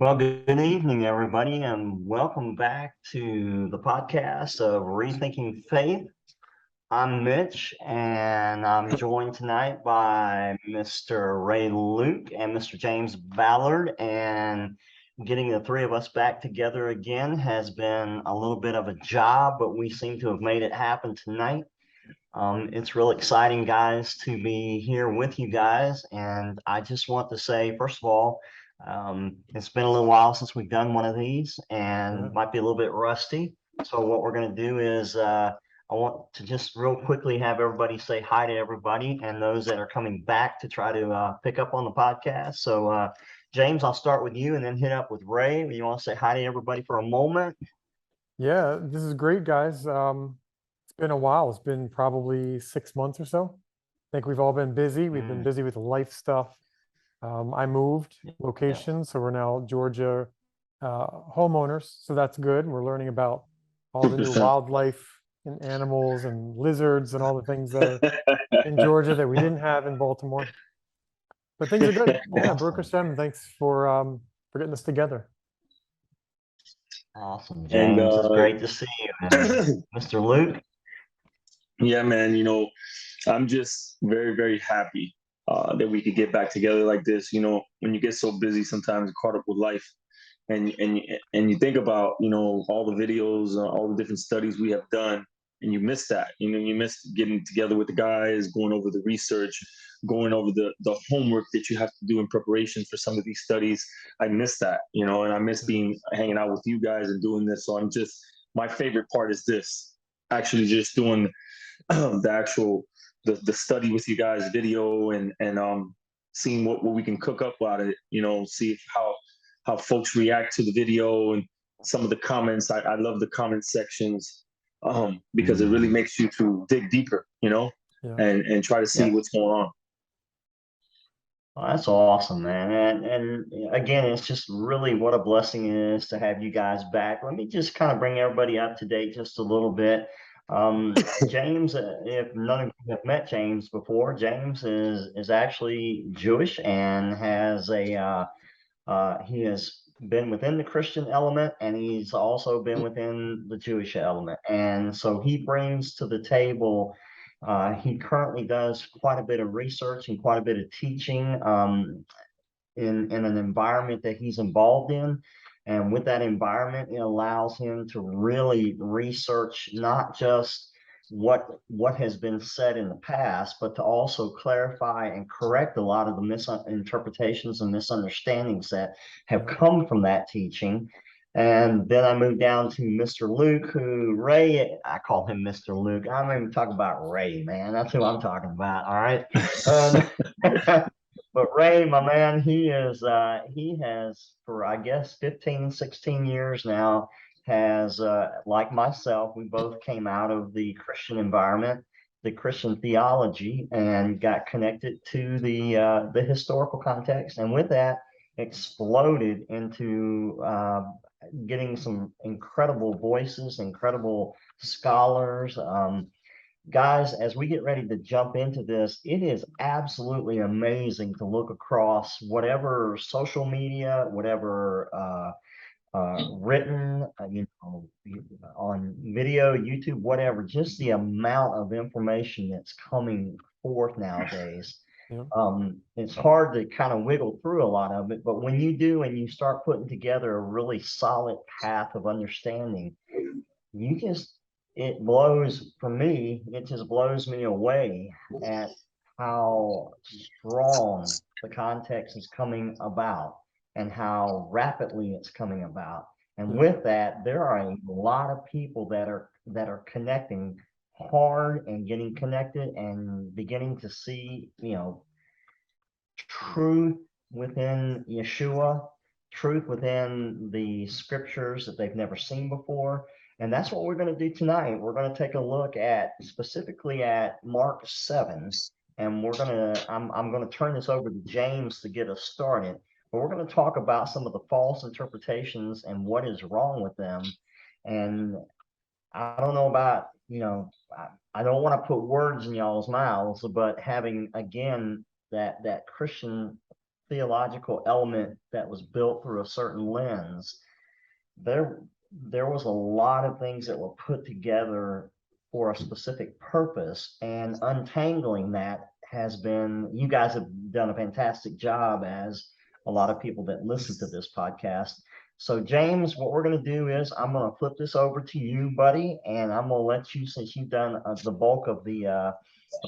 Well, good evening, everybody, and welcome back to the podcast of Rethinking Faith. I'm Mitch, and I'm joined tonight by Mr. Ray Luke and Mr. James Ballard. And getting the three of us back together again has been a little bit of a job, but we seem to have made it happen tonight. It's real exciting, guys, to be here with you guys. And I just want to say, first of all, it's been a little while since we've done one of these and might be a little bit rusty. So what we're going to do is I want to just real quickly have everybody say hi to everybody and those that are coming back to try to pick up on the podcast. So James, I'll start with you and then hit up with Ray. You want to say hi to everybody for a moment? Yeah, this is great, guys. It's been a while. It's been probably 6 months or so. I think we've all been busy. We've been busy with life stuff. I moved locations, so we're now Georgia homeowners. So that's good. We're learning about all the new 100%. wildlife and animals and lizards and all the things that are in Georgia that we didn't have in Baltimore. But things are good. Yeah, Baruch Hashem. Thanks for getting this together. Awesome, And James. It's great to see you. And Mr. Luke? yeah, man, I'm just very, very happy that we could get back together like this. When you get so busy, sometimes caught up with life, and you think about all the videos, all the different studies we have done, and you miss that. You miss getting together with the guys, going over the research, going over the homework that you have to do in preparation for some of these studies. I miss that, and I miss hanging out with you guys and doing this. So my favorite part is this, actually just doing the study with you guys, video, and seeing what we can cook up out of it. See how folks react to the video and some of the comments. I love the comment sections because it really makes you to dig deeper, and try to see what's going on. Well, that's awesome, man. And again, it's just really what a blessing it is to have you guys back. Let me just kind of bring everybody up to date just a little bit. James, if none of you have met James before, James is actually Jewish and has he has been within the Christian element, and he's also been within the Jewish element. And so he brings to the table, he currently does quite a bit of research and quite a bit of teaching in an environment that he's involved in. And with that environment, it allows him to really research not just what has been said in the past, but to also clarify and correct a lot of the misinterpretations and misunderstandings that have come from that teaching. And then I moved down to Mr. Luke, who Ray, I call him Mr. Luke. I'm even talking about Ray, man. That's who I'm talking about. All right. But Ray, my man, he has for, I guess, 15, 16 years now, has, like myself, we both came out of the Christian environment, the Christian theology, and got connected to the historical context. And with that, exploded into getting some incredible voices, incredible scholars. Guys, as we get ready to jump into this, it is absolutely amazing to look across whatever social media, whatever written, on video, YouTube, whatever, just the amount of information that's coming forth nowadays. It's hard to kind of wiggle through a lot of it, but when you do and you start putting together a really solid path of understanding, it blows, for me, it just blows me away at how strong the context is coming about and how rapidly it's coming about. And with that, there are a lot of people that are connecting hard and getting connected and beginning to see, truth within Yeshua, truth within the scriptures that they've never seen before. And that's what we're going to do tonight. We're going to take a look at specifically at Mark 7. And I'm going to turn this over to James to get us started. But we're going to talk about some of the false interpretations and what is wrong with them. And I don't know about, I don't want to put words in y'all's mouths, but having, again, that Christian theological element that was built through a certain lens, there was a lot of things that were put together for a specific purpose, and untangling that has been, you guys have done a fantastic job, as a lot of people that listen to this podcast. So James, what we're going to do is I'm going to flip this over to you, buddy, and I'm going to let you, since you've done the bulk of the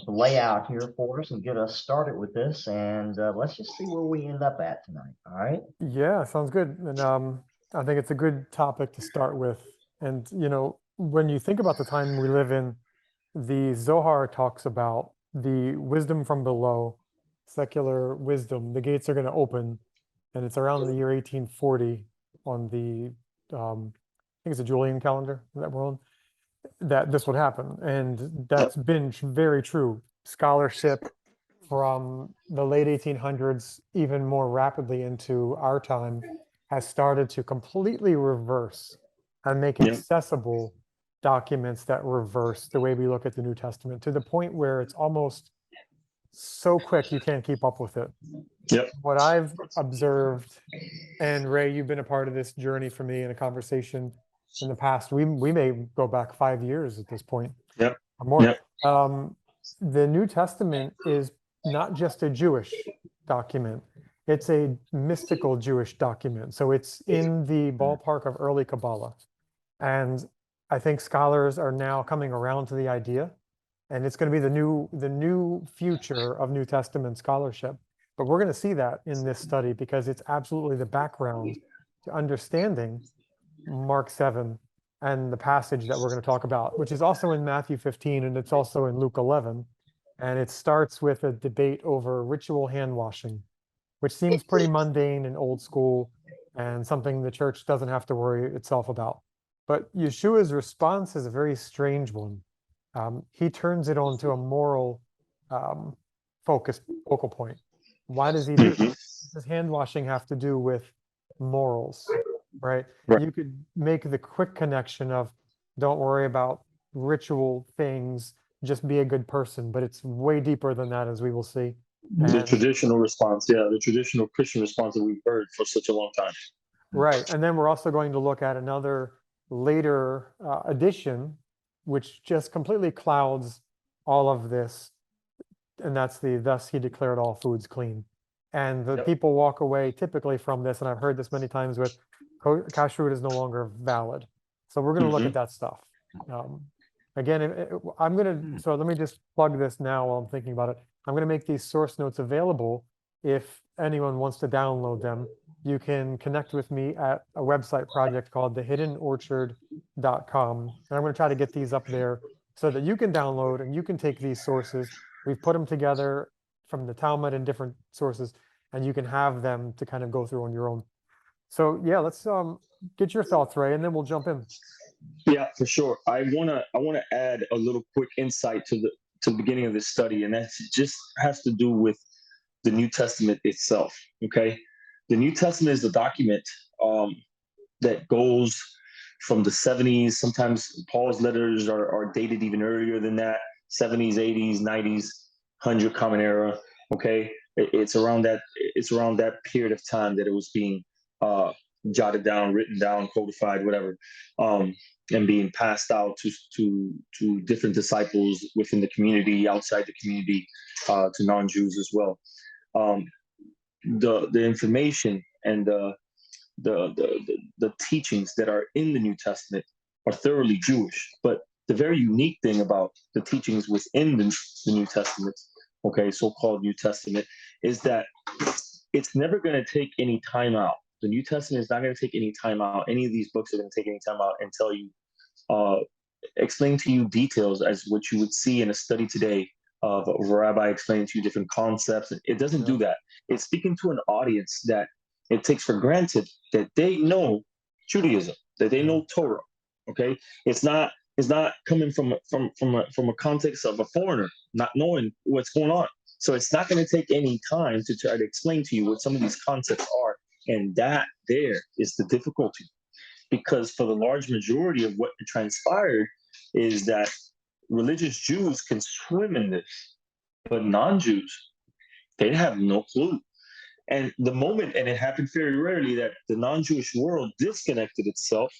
layout here for us, and get us started with this, and let's just see where we end up at tonight. All right? Yeah, sounds good. And I think it's a good topic to start with. And, you know, when you think about the time we live in, the Zohar talks about the wisdom from below, secular wisdom. The gates are going to open, and it's around the year 1840 on the, I think it's a Julian calendar that we're on, that this would happen. And that's been very true. Scholarship from the late 1800s, even more rapidly into our time, has started to completely reverse and make accessible documents that reverse the way we look at the New Testament, to the point where it's almost so quick you can't keep up with it. Yep. What I've observed, and Ray, you've been a part of this journey for me in a conversation in the past. We may go back 5 years at this point. Yep. Or more. Yep. The New Testament is not just a Jewish document, it's a mystical Jewish document. So it's in the ballpark of early Kabbalah. And I think scholars are now coming around to the idea, and it's going to be the new future of New Testament scholarship. But we're going to see that in this study, because it's absolutely the background to understanding Mark 7 and the passage that we're going to talk about, which is also in Matthew 15, and it's also in Luke 11. And it starts with a debate over ritual hand washing, which seems pretty mundane and old school, and something the church doesn't have to worry itself about. But Yeshua's response is a very strange one. He turns it onto a moral focal point. Why does he do that? What does hand washing have to do with morals, right? You could make the quick connection of, don't worry about ritual things, just be a good person, but it's way deeper than that, as we will see. The traditional response, the traditional Christian response that we've heard for such a long time. Right, and then we're also going to look at another later edition, which just completely clouds all of this, and that's the "thus he declared all foods clean." And the people walk away typically from this, and I've heard this many times, with kashrut is no longer valid. So we're going to look at that stuff. Again, I'm going to, so let me just plug this now while I'm thinking about it. I'm going to make these source notes available. If anyone wants to download them, you can connect with me at a website project called thehiddenorchard.com. And I'm going to try to get these up there so that you can download and you can take these sources. We've put them together from the Talmud and different sources, and you can have them to kind of go through on your own. So yeah, let's get your thoughts, Ray, and then we'll jump in. Yeah, for sure. I wanna add a little quick insight to the beginning of this study, and that just has to do with the New Testament itself. Okay, the New Testament is a document that goes from the 70s. Sometimes Paul's letters are dated even earlier than that, 70s, 80s, 90s, 100 Common Era. Okay, it's around that period of time that it was being jotted down, written down, codified, whatever, and being passed out to different disciples within the community, outside the community, to non-Jews as well. The information and the teachings that are in the New Testament are thoroughly Jewish. But the very unique thing about the teachings within the New Testament, okay, so-called New Testament, is that it's never going to take any time out. The New Testament is not going to take any time out. Any of these books are going to take any time out and tell you, explain to you details as what you would see in a study today of a rabbi explaining to you different concepts. It doesn't do that. It's speaking to an audience that it takes for granted that they know Judaism, that they know Torah. Okay, it's not coming from a context of a foreigner not knowing what's going on. So it's not going to take any time to try to explain to you what some of these concepts are. And that there is the difficulty, because for the large majority of what transpired is that religious Jews can swim in this, but non-Jews, they have no clue. And the moment, and it happened very rarely, that the non-Jewish world disconnected itself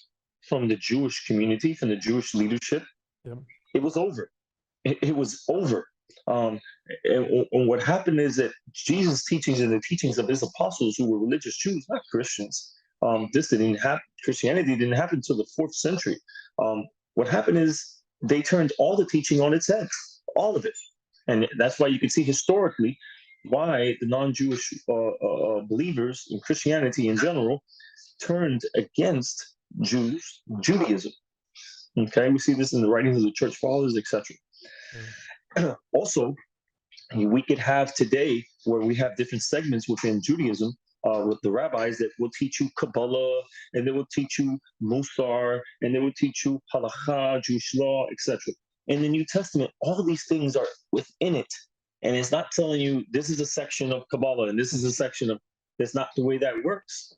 from the Jewish community, from the Jewish leadership, Yep. it was over. It was over. And what happened is that Jesus' teachings and the teachings of his apostles, who were religious Jews, not Christians, this didn't happen. Christianity didn't happen until the 4th century. What happened is they turned all the teaching on its head, all of it. And that's why you can see historically why the non-Jewish believers in Christianity in general turned against Judaism. Okay, we see this in the writings of the church fathers, etc. Also, we could have today where we have different segments within Judaism with the rabbis that will teach you Kabbalah, and they will teach you Musar, and they will teach you Halakha, Jewish law, etc. In the New Testament, all of these things are within it. And it's not telling you this is a section of Kabbalah and this is a section of, that's not the way that works.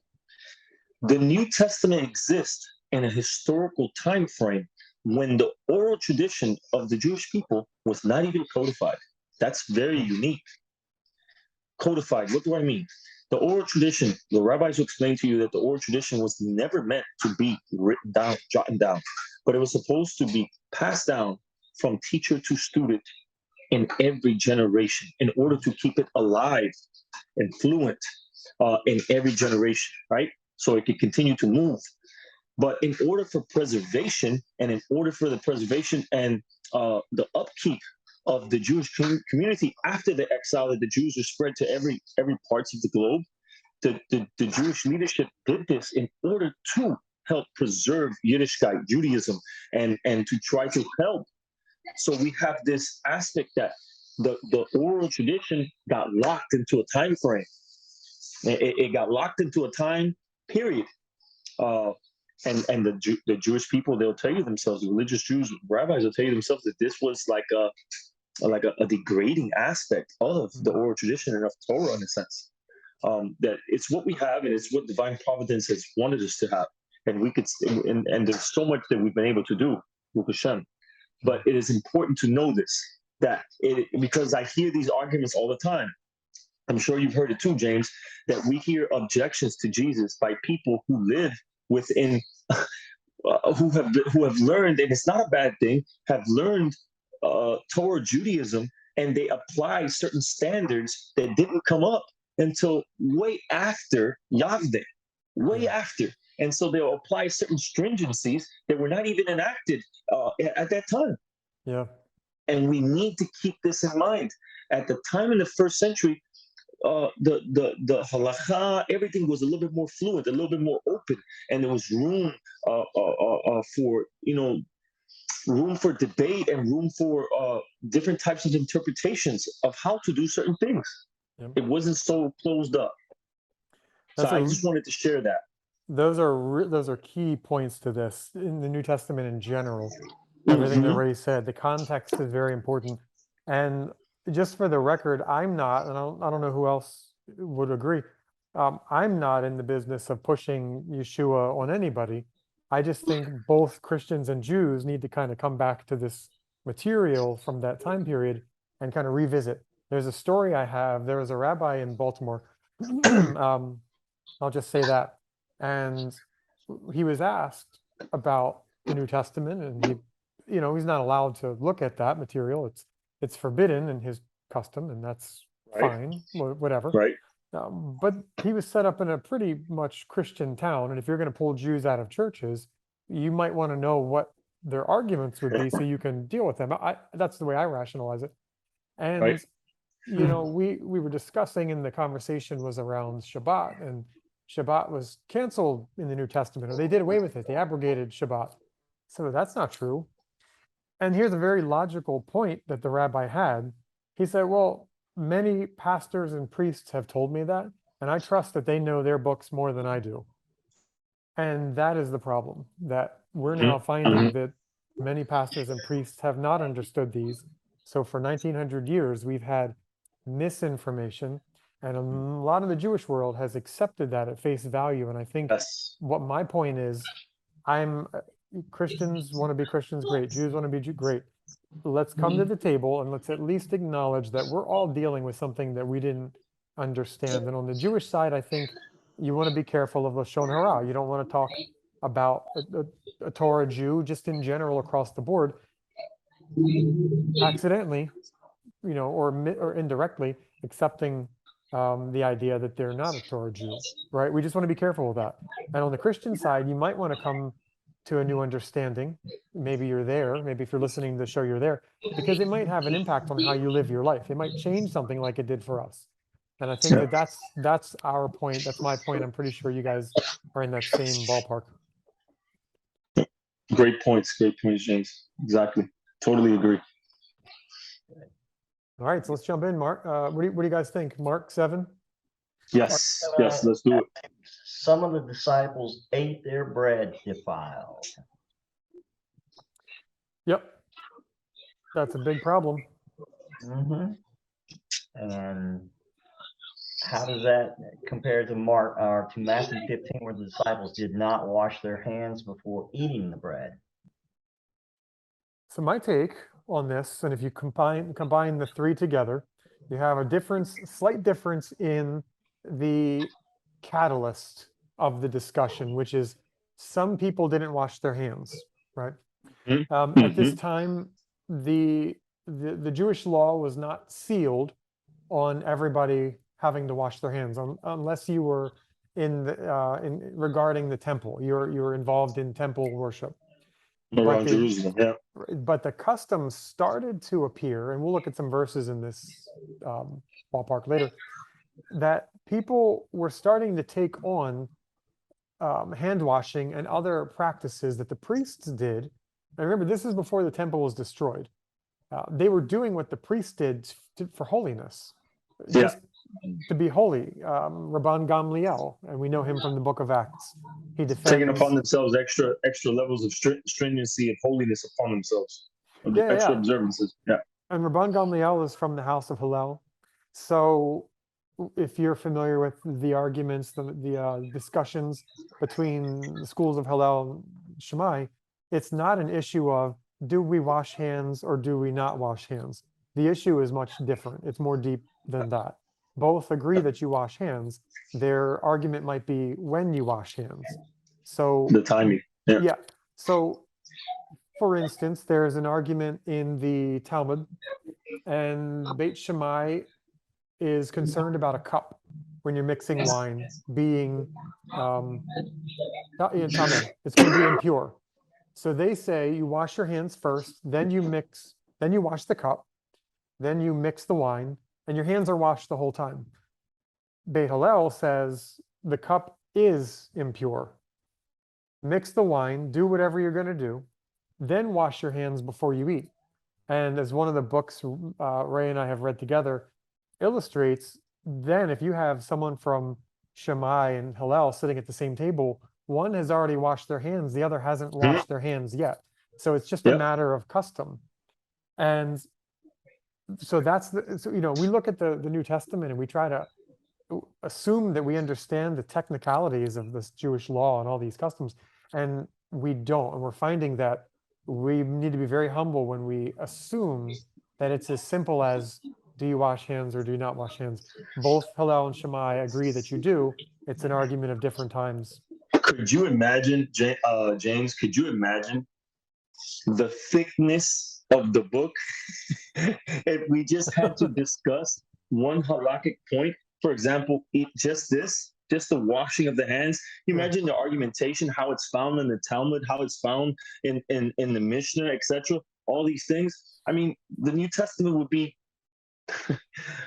The New Testament exists in a historical time frame when the oral tradition of the Jewish people was not even codified. That's very unique. Codified, what do I mean? The oral tradition, the rabbis will explain to you that the oral tradition was never meant to be written down, jotted down, but it was supposed to be passed down from teacher to student in every generation in order to keep it alive and fluent in every generation, right? So it could continue to move. But in order for preservation, and in order for the preservation and the upkeep of the Jewish community after the exile, that the Jews were spread to every parts of the globe, the Jewish leadership did this in order to help preserve Yiddishkeit, Judaism, and to try to help. So we have this aspect that the oral tradition got locked into a time frame. It got locked into a time period. And the Jewish people, they'll tell you themselves, the religious Jews, rabbis will tell you themselves that this was like a degrading aspect of the oral tradition and of Torah in a sense. That it's what we have, and it's what divine providence has wanted us to have. And we could, and there's so much that we've been able to do with Hashem. But it is important to know this, because I hear these arguments all the time. I'm sure you've heard it too, James, that we hear objections to Jesus by people who live within, who have learned, and it's not a bad thing, have learned Torah Judaism, and they apply certain standards that didn't come up until way after Yavdeh, way after. And so they'll apply certain stringencies that were not even enacted at that time. Yeah. And we need to keep this in mind. At the time in the 1st century, the halakha, everything was a little bit more fluent, a little bit more open, and there was room for, room for debate and room for different types of interpretations of how to do certain things. Yep. It wasn't so closed up. So I just wanted to share that. Those are key points to this in the New Testament in general. Everything that Ray said, the context is very important. And just for the record, I'm not, and I don't know who else would agree, I'm not in the business of pushing Yeshua on anybody. I just think both Christians and Jews need to kind of come back to this material from that time period and kind of revisit. There's a story I have. There was a rabbi in Baltimore. I'll just say that. And he was asked about the New Testament, and he's not allowed to look at that material. It's forbidden in his custom, and that's fine, whatever. Right. But he was set up in a pretty much Christian town, and if you're going to pull Jews out of churches, you might want to know what their arguments would be so you can deal with them. That's the way I rationalize it. And we were discussing, and the conversation was around Shabbat, and Shabbat was canceled in the New Testament, or they did away with it. They abrogated Shabbat. So that's not true. And here's a very logical point that the rabbi had. He said, well, many pastors and priests have told me that, and I trust that they know their books more than I do. And that is the problem, that we're now finding that many pastors and priests have not understood these. So for 1900 years, we've had misinformation, and a lot of the Jewish world has accepted that at face value. And I think what my point is, Christians want to be Christians, great. Jews want to be great. Let's come to the table and let's at least acknowledge that we're all dealing with something that we didn't understand. And on the Jewish side, I think you want to be careful of Lashon Hara. You don't want to talk about a Torah Jew just in general across the board, accidentally, or indirectly accepting the idea that they're not a Torah Jew, right? We just want to be careful with that. And on the Christian side, you might want to come to a new understanding. Maybe you're there. Maybe if you're listening to the show, you're there, because it might have an impact on how you live your life. It might change something like it did for us. And I think Yeah. that's our point. That's my point. I'm pretty sure you guys are in that same ballpark. Great points, James. Exactly. Totally agree. All right, so let's jump in, Mark. What do you guys think? Mark 7? Yes, let's do it. Some of the disciples ate their bread defiled. Yep. That's a big problem. Mm-hmm. And how does that compare to Mark or to Matthew 15, where the disciples did not wash their hands before eating the bread? So my take on this, and if you combine the three together, you have a slight difference in the catalyst of the discussion, which is some people didn't wash their hands, right? At this time, the Jewish law was not sealed on everybody having to wash their hands, unless you were regarding the temple. You were involved in temple worship. Around Jerusalem, yeah. But the customs started to appear, and we'll look at some verses in this ballpark later, that people were starting to take on hand washing and other practices that the priests did. And remember, this is before the temple was destroyed. They were doing what the priests did for holiness, just to be holy. Rabban Gamliel, and we know him from the book of Acts. He defends taking upon themselves extra levels of stringency and holiness upon themselves, extra observances. Yeah. And Rabban Gamliel is from the house of Hillel. So if you're familiar with the arguments, the discussions between the schools of Hillel and Shammai, it's not an issue of do we wash hands or do we not wash hands. The issue is much different. It's more deep than that. Both agree that you wash hands. Their argument might be when you wash hands. So the timing. Yeah. So for instance, there is an argument in the Talmud, and Beit Shammai is concerned about a cup when you're mixing wine being tamed. It's going to be impure. So they say you wash your hands first, then you wash the cup, then you mix the wine, and your hands are washed the whole time. Beit Hillel says the cup is impure. Mix the wine, do whatever you're going to do, then wash your hands before you eat. And as one of the books Ray and I have read together illustrates, then if you have someone from Shammai and Hillel sitting at the same table, one has already washed their hands, the other hasn't washed their hands yet. So it's just a matter of custom. And so we look at the New Testament and we try to assume that we understand the technicalities of this Jewish law and all these customs, and we don't. And we're finding that we need to be very humble when we assume that it's as simple as do you wash hands or do you not wash hands. Both Hillel and Shammai agree that you do. It's an argument of different times. Could you imagine, James, could you imagine the thickness of the book if we just had to discuss one halakhic point? For example, just the washing of the hands. You imagine the argumentation, how it's found in the Talmud, how it's found in the Mishnah, etc. All these things. I mean, the New Testament would be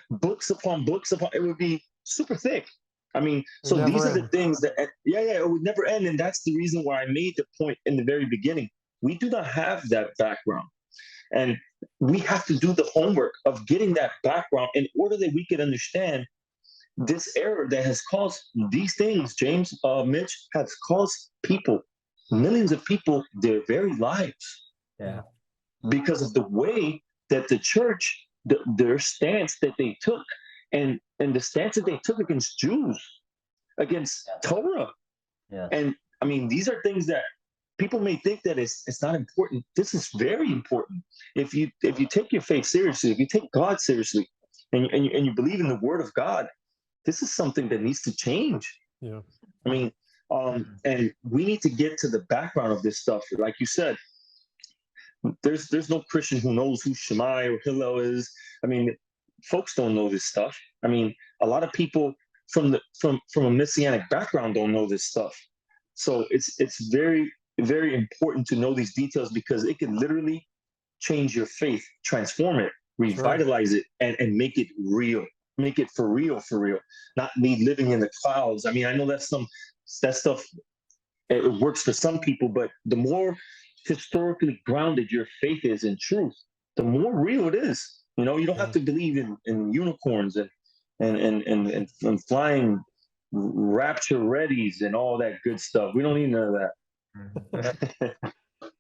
books upon books upon. It would be super thick. I mean, so these are the things that, it would never end. And that's the reason why I made the point in the very beginning. We do not have that background. And we have to do the homework of getting that background in order that we can understand this error that has caused these things, James, Mitch, has caused people, millions of people, their very lives. Yeah. Because of the way that the church, their stance that they took, and the stance that they took against Jews, against Torah. Yeah. And I mean, these are things that people may think that it's not important. This is very important. If you take your faith seriously, if you take God seriously, and you believe in the Word of God, this is something that needs to change. Yeah. I mean, and we need to get to the background of this stuff. Like you said, there's no Christian who knows who Shammai or Hillel is. I mean, folks don't know this stuff. I mean, a lot of people from a messianic background don't know this stuff. So it's very, very important to know these details, because it can literally change your faith, transform it, revitalize it, and make it real. Make it for real, not me living in the clouds. I mean, I know that stuff, it works for some people, but the more historically grounded your faith is in truth, the more real it is. You know, you don't have to believe in unicorns and flying rapture readies and all that good stuff. We don't need none of that.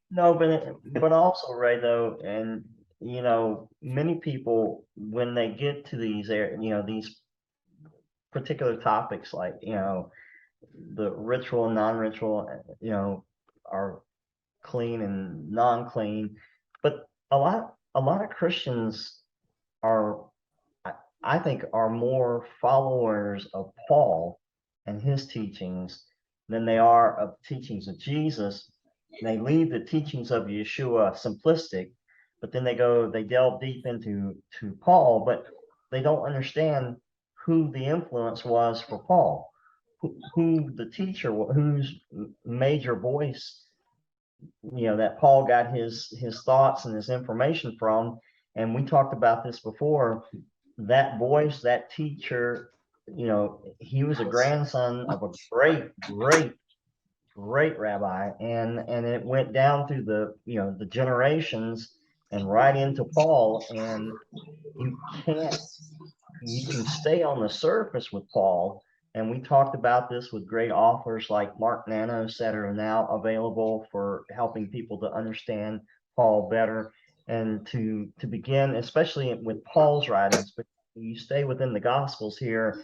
No, but also, Ray, though, and you know, many people, when they get to these particular topics, like, you know, the ritual and non-ritual, you know, are clean and non-clean, but a lot of Christians are, I think, are more followers of Paul and his teachings than they are of teachings of Jesus. They leave the teachings of Yeshua simplistic, but then they delve deep into Paul, but they don't understand who the influence was for Paul, who the teacher, whose major voice, you know, that Paul got his thoughts and his information from. And we talked about this before. That voice, that teacher, you know, he was a grandson of a great rabbi, and it went down through the generations and right into Paul. And you can't you can stay on the surface with Paul. And we talked about this with great authors like Mark Nanos that are now available for helping people to understand Paul better, and to begin, especially with Paul's writings. But you stay within the Gospels here,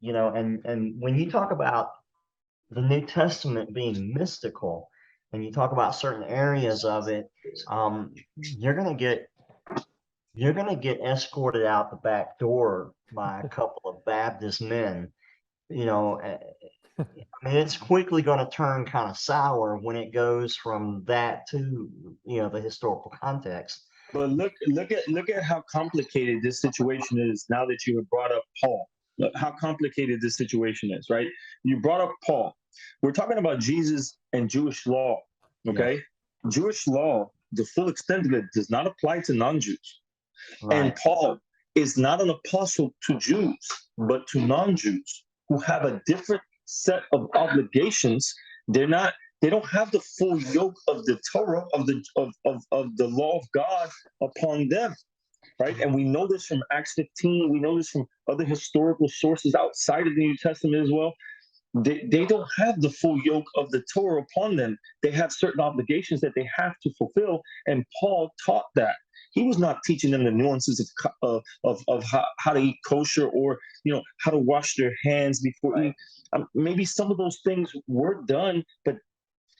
you know, and when you talk about the New Testament being mystical, and you talk about certain areas of it, you're gonna get escorted out the back door by a couple of Baptist men. You know, I mean, it's quickly going to turn kind of sour when it goes from that to, you know, the historical context. But look at how complicated this situation is now that you have brought up Paul. Look how complicated this situation is, right? You brought up Paul. We're talking about Jesus and Jewish law, okay? Yeah. Jewish law, the full extent of it, does not apply to non-Jews. Right. And Paul is not an apostle to Jews, but to non-Jews who have a different set of obligations. They don't have the full yoke of the Torah, of the law of God upon them, right? And we know this from Acts 15. We know this from other historical sources outside of the New Testament as well. They don't have the full yoke of the Torah upon them. They have certain obligations that they have to fulfill, and Paul taught that. He was not teaching them the nuances of how to eat kosher, or, you know, how to wash their hands before eating. Maybe some of those things were done, but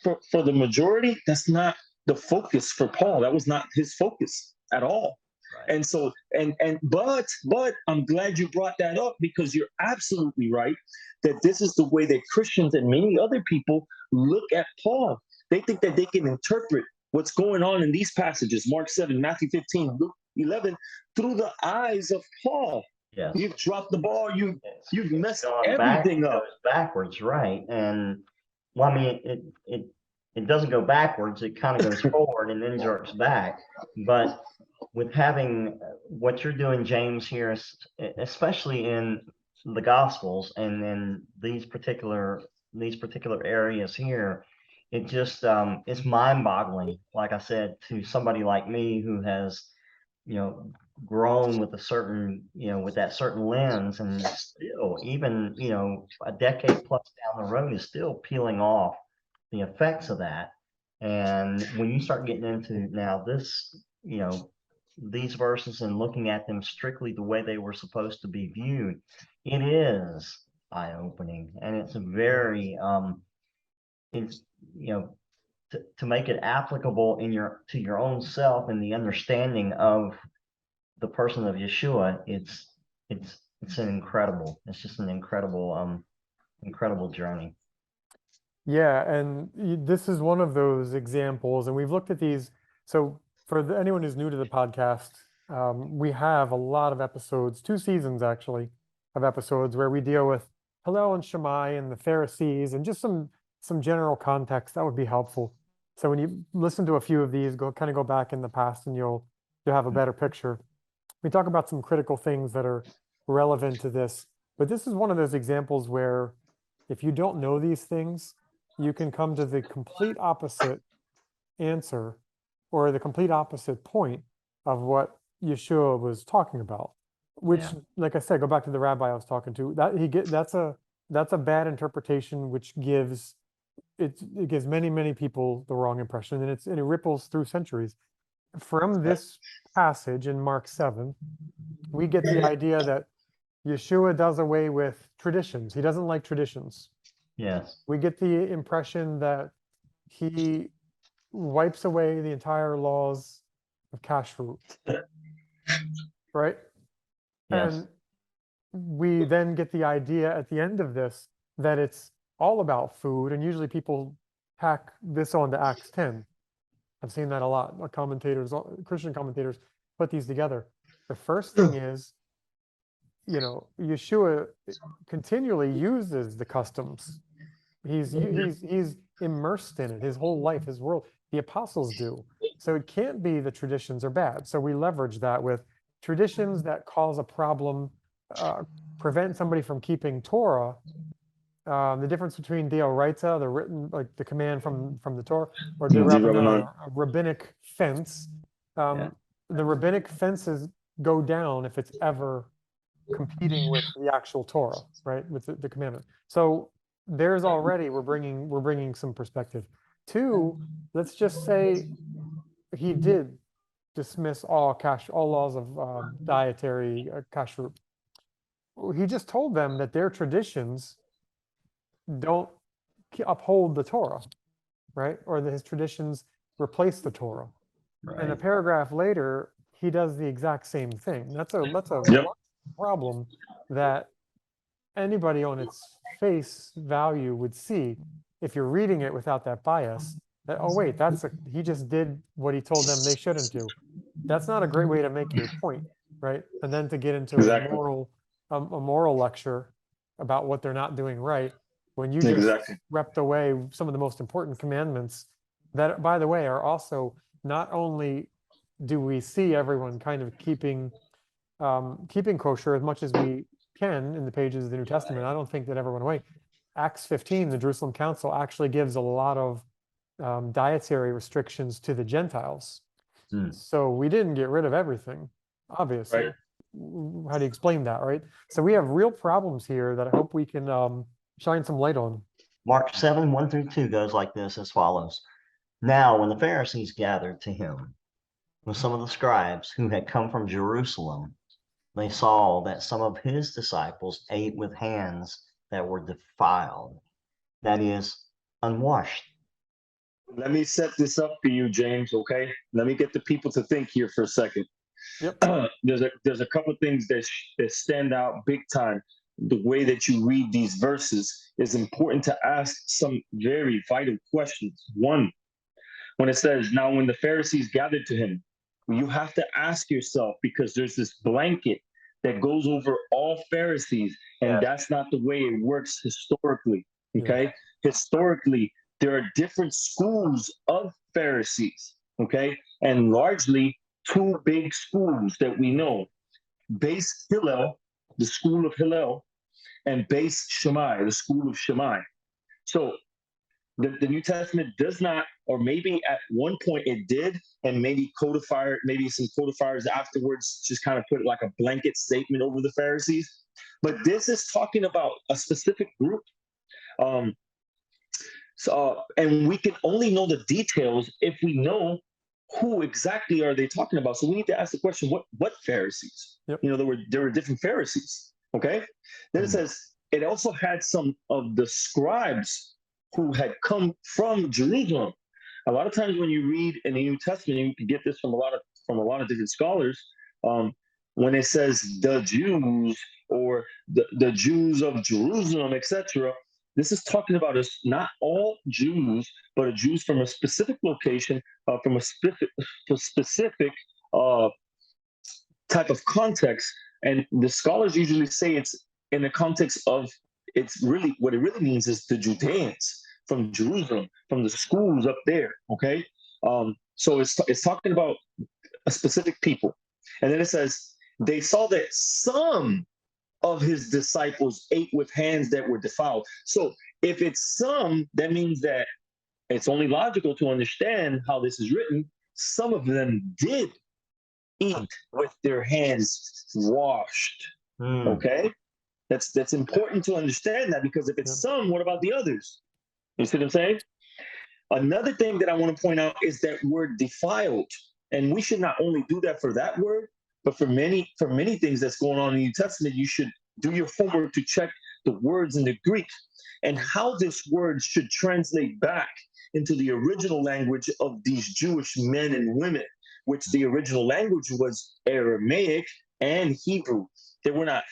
for the majority, that's not the focus for Paul. That was not his focus at all. Right. And so, but I'm glad you brought that up, because you're absolutely right that this is the way that Christians and many other people look at Paul. They think that they can interpret what's going on in these passages, Mark 7, Matthew 15, Luke 11, through the eyes of Paul. Yes. You've dropped the ball. You've messed everything up. Backwards, right? And well, I mean, it doesn't go backwards. It kind of goes forward and then jerks back. But with having what you're doing, James, here, especially in the Gospels and in these particular areas here, it just it's mind-boggling, like I said, to somebody like me who has, you know, grown with with that certain lens, and still, even, you know, a decade plus down the road, is still peeling off the effects of that. And when you start getting into now this, you know, these verses and looking at them strictly the way they were supposed to be viewed, it is eye-opening, and it's very it's, you know, to make it applicable to your own self and the understanding of the person of Yeshua, it's it's an incredible, it's just an incredible, incredible journey. Yeah, and this is one of those examples, and we've looked at these. So for anyone who's new to the podcast, we have a lot of episodes, 2 seasons actually, of episodes where we deal with Hillel and Shammai and the Pharisees, and just some general context that would be helpful. So when you listen to a few of these, go back in the past, and you'll have a better picture. We talk about some critical things that are relevant to this, but this is one of those examples where if you don't know these things, you can come to the complete opposite answer or the complete opposite point of what Yeshua was talking about. Which, Yeah. like I said, go back to the rabbi I was talking to. That's a bad interpretation, which gives it gives many people the wrong impression, and it ripples through centuries. From this passage in Mark 7, we get the idea that Yeshua does away with traditions. He doesn't like traditions. Yes. We get the impression that he wipes away the entire laws of kashrut, right? Yes. And we then get the idea at the end of this that it's all about food, and usually people tack this on to Acts 10. I've seen that a lot. Christian commentators put these together. The first thing is, Yeshua continually uses the customs. He's immersed in it his whole life, his world. The apostles do. So it can't be the traditions are bad. So we leverage that with traditions that cause a problem, prevent somebody from keeping Torah. The difference between deoraita, the written, like the command from the Torah, or Rabbanan. a rabbinic fence. The rabbinic fences go down if it's ever competing with the actual Torah, right? With the commandment. So there's already we're bringing some perspective. 2, let's just say he did dismiss all laws of dietary kashrut. He just told them that their traditions don't uphold the Torah, right? Or that his traditions replace the Torah. Right. And a paragraph later, he does the exact same thing. That's a Yep. problem that anybody on its face value would see if you're reading it without that bias. That, oh wait, he just did what he told them they shouldn't do. That's not a great way to make your point, right? And then to get into Exactly. a moral lecture about what they're not doing right, when you just Exactly. swept away some of the most important commandments that, by the way, are also not only do we see everyone kind of keeping kosher as much as we can in the pages of the New Testament. I don't think that ever went away. Acts 15, the Jerusalem Council actually gives a lot of dietary restrictions to the Gentiles. So we didn't get rid of everything, obviously. Right. How do you explain that, right? So we have real problems here that I hope we can shine some light on. Mark 7, 1-2 goes like this, as follows. Now, when the Pharisees gathered to him with some of the scribes who had come from Jerusalem, they saw that some of his disciples ate with hands that were defiled, that is, unwashed. Let me set this up for you, James, okay? Let me get the people to think here for a second. Yep. There's a couple of things that stand out big time. The way that you read these verses is important to ask some very vital questions. One, when it says, now when the Pharisees gathered to him, you have to ask yourself, because there's this blanket that goes over all Pharisees, and that's not the way it works historically, okay? Yeah. Historically, there are different schools of Pharisees, okay? And largely 2 big schools that we know, Beis Hillel, the school of Hillel, and Beis Shammai, the school of Shammai. So the New Testament does not, or maybe at one point it did, and maybe some codifiers afterwards just kind of put like a blanket statement over the Pharisees. But this is talking about a specific group. And we can only know the details if we know who exactly are they talking about. So we need to ask the question, what Pharisees? Yep. There were different Pharisees, okay? Then it says, it also had some of the scribes who had come from Jerusalem. A lot of times when you read in the New Testament, you can get this from a lot of different scholars. When it says the Jews, or the Jews of Jerusalem, etc. This is talking about us, not all Jews, but Jews from a specific location, from a specific uh, type of context. And the scholars usually say it's in the context of, it's really, what it really means is the Judeans from Jerusalem, from the schools up there. Okay. So it's talking about a specific people. And then it says, they saw that some of his disciples ate with hands that were defiled. So if it's some, that means that it's only logical to understand how this is written. Some of them did eat with their hands washed. Okay, that's important to understand that, because if it's some, what about the others? You see what I'm saying? Another thing that I want to point out is that word defiled, and we should not only do that for that word, but for many things that's going on in the New Testament. You should do your homework to check the words in the Greek and how this word should translate back into the original language of these Jewish men and women, which the original language was Aramaic and Hebrew. They were not,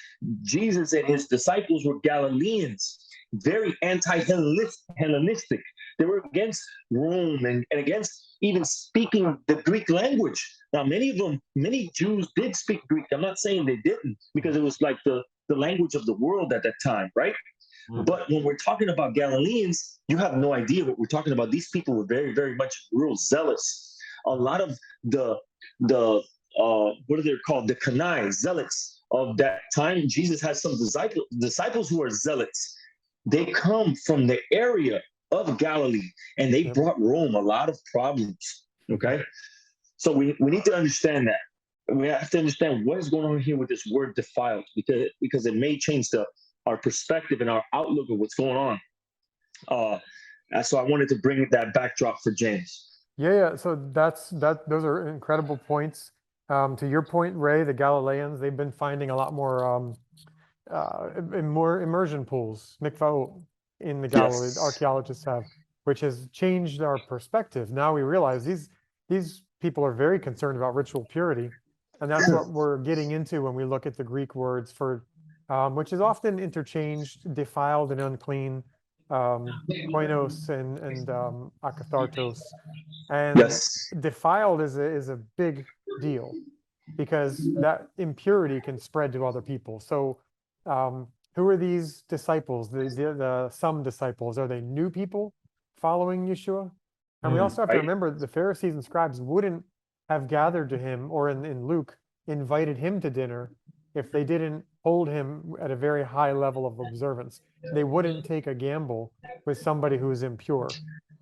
Jesus and his disciples were Galileans, very anti-Hellenistic. They were against Rome and against even speaking the Greek language. Now, many Jews did speak Greek. I'm not saying they didn't, because it was like the language of the world at that time, right? But when we're talking about Galileans, you have no idea what we're talking about. These people were very, very much real zealous. A lot of the what are they called? The Kanai, zealots of that time. Jesus has some disciples who are zealots. They come from the area of Galilee, and they brought Rome a lot of problems. Okay, so we need to understand that. We have to understand what is going on here with this word defiled, because it may change our perspective and our outlook of what's going on. So I wanted to bring that backdrop for James. Yeah. So those are incredible points. To your point, Ray, the Galileans, they've been finding a lot more more immersion pools, mikvahot, in the Galilee. Yes. Archaeologists have, which has changed our perspective. Now we realize these people are very concerned about ritual purity, and that's what we're getting into when we look at the Greek words for, which is often interchanged, defiled and unclean, koinos and akathartos. And Yes. defiled is a big deal, because that impurity can spread to other people. So who are these disciples? The some disciples, are they new people following Yeshua? And we also have to remember that the Pharisees and scribes wouldn't have gathered to him, or in Luke, invited him to dinner, if they didn't hold him at a very high level of observance. They wouldn't take a gamble with somebody who's impure,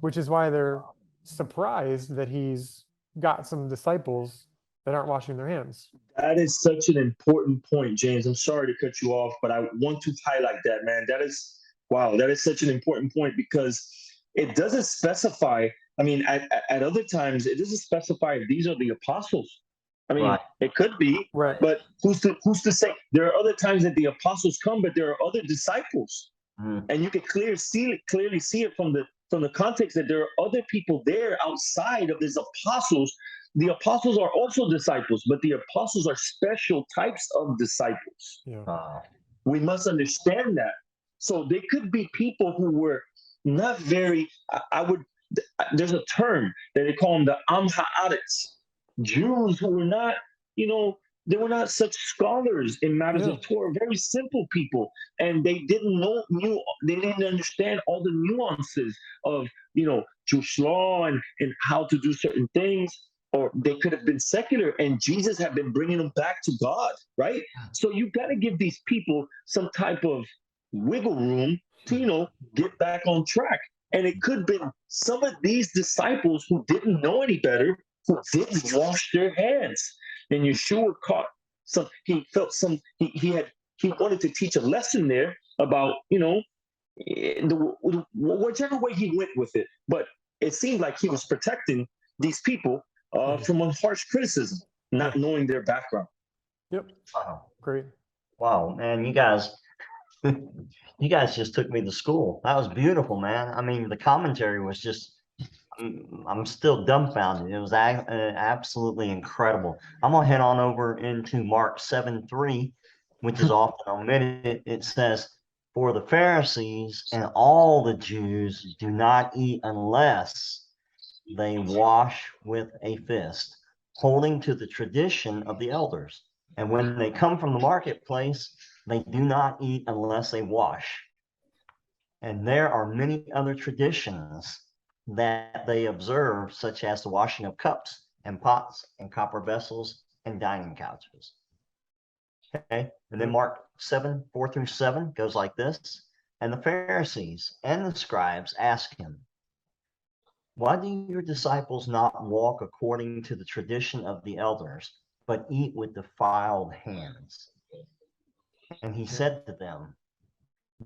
which is why they're surprised that he's got some disciples that aren't washing their hands. That is such an important point, James. I'm sorry to cut you off, but I want to highlight that, man. That is such an important point, because it doesn't specify. I mean, at other times, it doesn't specify if these are the apostles. I mean, it could be, but who's to say? There are other times that the apostles come, but there are other disciples, and you can clearly see it from the context that there are other people there outside of these apostles. The apostles are also disciples, but the apostles are special types of disciples. We must understand that. So they could be people who were not very, there's a term that they call them the Am Ha'aretz, Jews who were not, they were not such scholars in matters of Torah, very simple people, and they didn't they didn't understand all the nuances of, Jewish law and how to do certain things. Or they could have been secular, and Jesus had been bringing them back to God, right? So you got to give these people some type of wiggle room to, get back on track. And it could have been some of these disciples who didn't know any better, who didn't wash their hands. And Yeshua caught he wanted to teach a lesson there about, whichever way he went with it. But it seemed like he was protecting these people from a harsh criticism, not knowing their background. Wow. Great. Wow, man, you guys just took me to school. That was beautiful, man. I mean, the commentary was just, I'm still dumbfounded. It was absolutely incredible. I'm gonna head on over into Mark 7:3, which is often omitted. It says, "For the Pharisees and all the Jews do not eat unless they wash with a fist, holding to the tradition of the elders. And when they come from the marketplace, they do not eat unless they wash." And there are many other traditions that they observe, such as the washing of cups and pots and copper vessels and dining couches. Okay. And then Mark 7:4-7 goes like this. "And the Pharisees and the scribes asked him, 'Why do your disciples not walk according to the tradition of the elders, but eat with defiled hands?' And he said to them,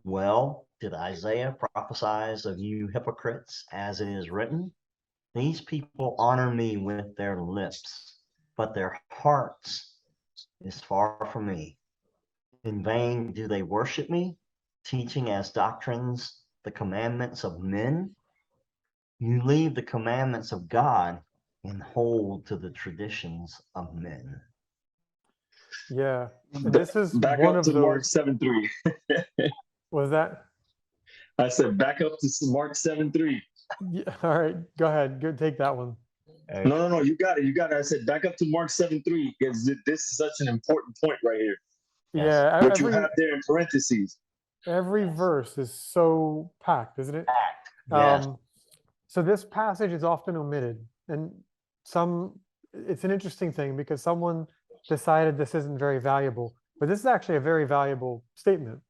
'Well, did Isaiah prophesy of you hypocrites, as it is written, these people honor me with their lips, but their hearts is far from me. In vain do they worship me, teaching as doctrines the commandments of men. You leave the commandments of God and hold to the traditions of men.'" Yeah. And this is Back one up of to Mark those, 7:3. was that? I said back up to Mark 7:3. Yeah, all right, go ahead. Go take that one. No. You got it. You got it. I said back up to Mark 7:3 because this is such an important point right here. Yes. Yeah, What you have there in parentheses. every verse is so packed, isn't it? Fact. Yes. So this passage is often omitted, and it's an interesting thing because someone decided this isn't very valuable, but this is actually a very valuable statement.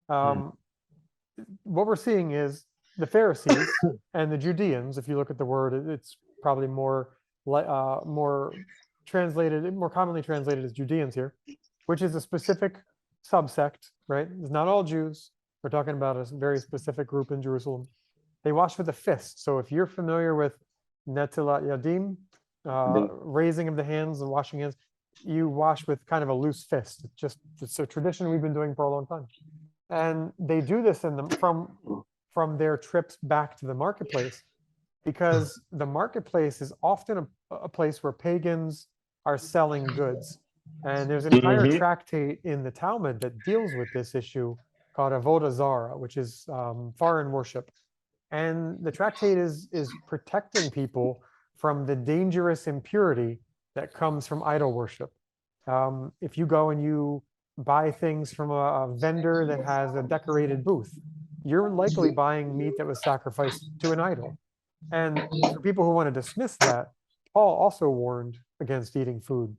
What we're seeing is the Pharisees and the Judeans. If you look at the word, it's probably more commonly translated as Judeans here, which is a specific subsect, right? It's not all Jews. We're talking about a very specific group in Jerusalem. They wash with a fist. So if you're familiar with netilat yadim, raising of the hands and washing hands, you wash with kind of a loose fist. It's a tradition we've been doing for a long time. And they do this from their trips back to the marketplace, because the marketplace is often a place where pagans are selling goods. And there's an entire tractate in the Talmud that deals with this issue called Avodah Zarah, which is foreign worship. And the tractate is protecting people from the dangerous impurity that comes from idol worship. If you go and you buy things from a vendor that has a decorated booth, you're likely buying meat that was sacrificed to an idol. And for people who want to dismiss that, Paul also warned against eating food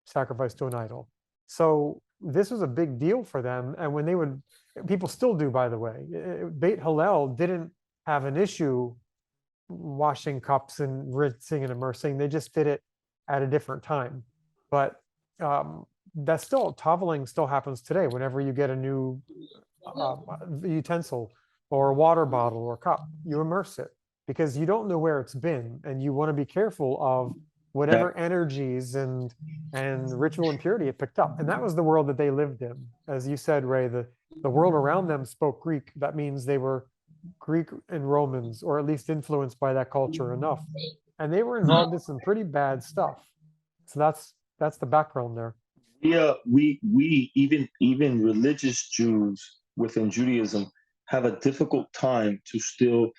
sacrificed to an idol. So this was a big deal for them. And when people still do, by the way, Beit Hillel didn't have an issue washing cups and rinsing and immersing. They just did it at a different time. But that's toveling still happens today. Whenever you get a new utensil or a water bottle or cup, you immerse it because you don't know where it's been, and you want to be careful of whatever energies and ritual impurity it picked up. And that was the world that they lived in. As you said, Ray, the world around them spoke Greek. That means they were Greek and Romans, or at least influenced by that culture enough. And they were involved in some pretty bad stuff. So that's the background there. Yeah, we even religious Jews within Judaism have a difficult time to still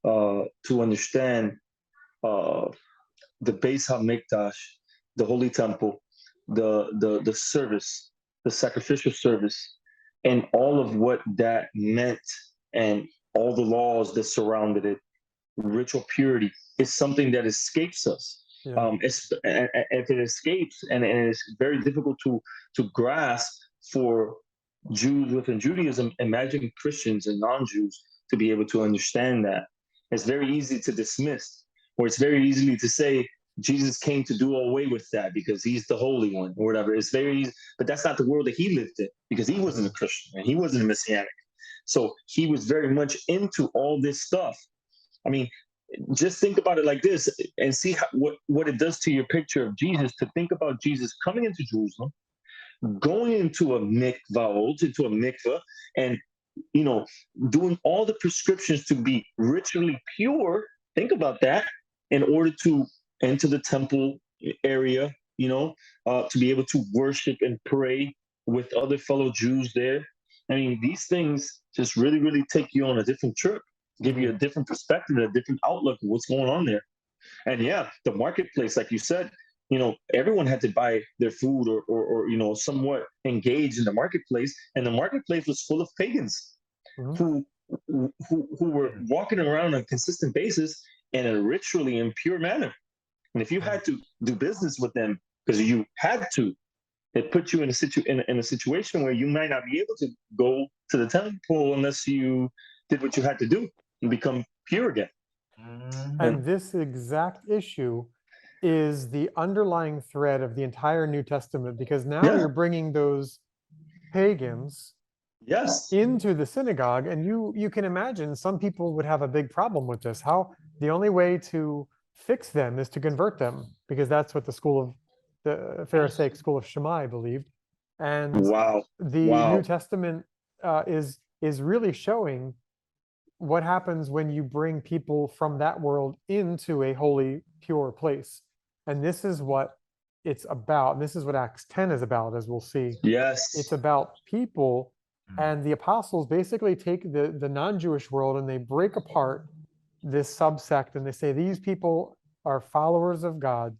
to understand the Beis HaMikdash, the Holy Temple, the service, the sacrificial service, and all of what that meant, and all the laws that surrounded it. Ritual purity is something that escapes us. Yeah. If it escapes, and it's very difficult to grasp for Jews within Judaism, imagine Christians and non-Jews to be able to understand that. It's very easy to dismiss, or it's very easy to say Jesus came to do away with that because he's the Holy One or whatever. It's very easy, but that's not the world that he lived in, because he wasn't a Christian and he wasn't a Messianic. So he was very much into all this stuff. I mean, just think about it like this and see what it does to your picture of Jesus, to think about Jesus coming into Jerusalem, going into a mikvah, and doing all the prescriptions to be ritually pure. Think about that, in order to enter the temple area, to be able to worship and pray with other fellow Jews there. I mean, these things just really, really take you on a different trip, give you a different perspective, a different outlook of what's going on there. And yeah, the marketplace, like you said, everyone had to buy their food or somewhat engage in the marketplace. And the marketplace was full of pagans who were walking around on a consistent basis in a ritually impure manner. And if you had to do business with them because you had to, it put you in a situation where you might not be able to go to the temple unless you did what you had to do and become pure again. And this exact issue is the underlying thread of the entire New Testament, because now you're bringing those pagans into the synagogue, and you can imagine some people would have a big problem with this. How the only way to fix them is to convert them, because that's what the Pharisaic school of Shammai believed. And the New Testament is really showing what happens when you bring people from that world into a holy, pure place. And this is what it's about. And this is what Acts 10 is about, as we'll see. Yes. It's about people, and the apostles basically take the non-Jewish world and they break apart this subsect, and they say these people are followers of God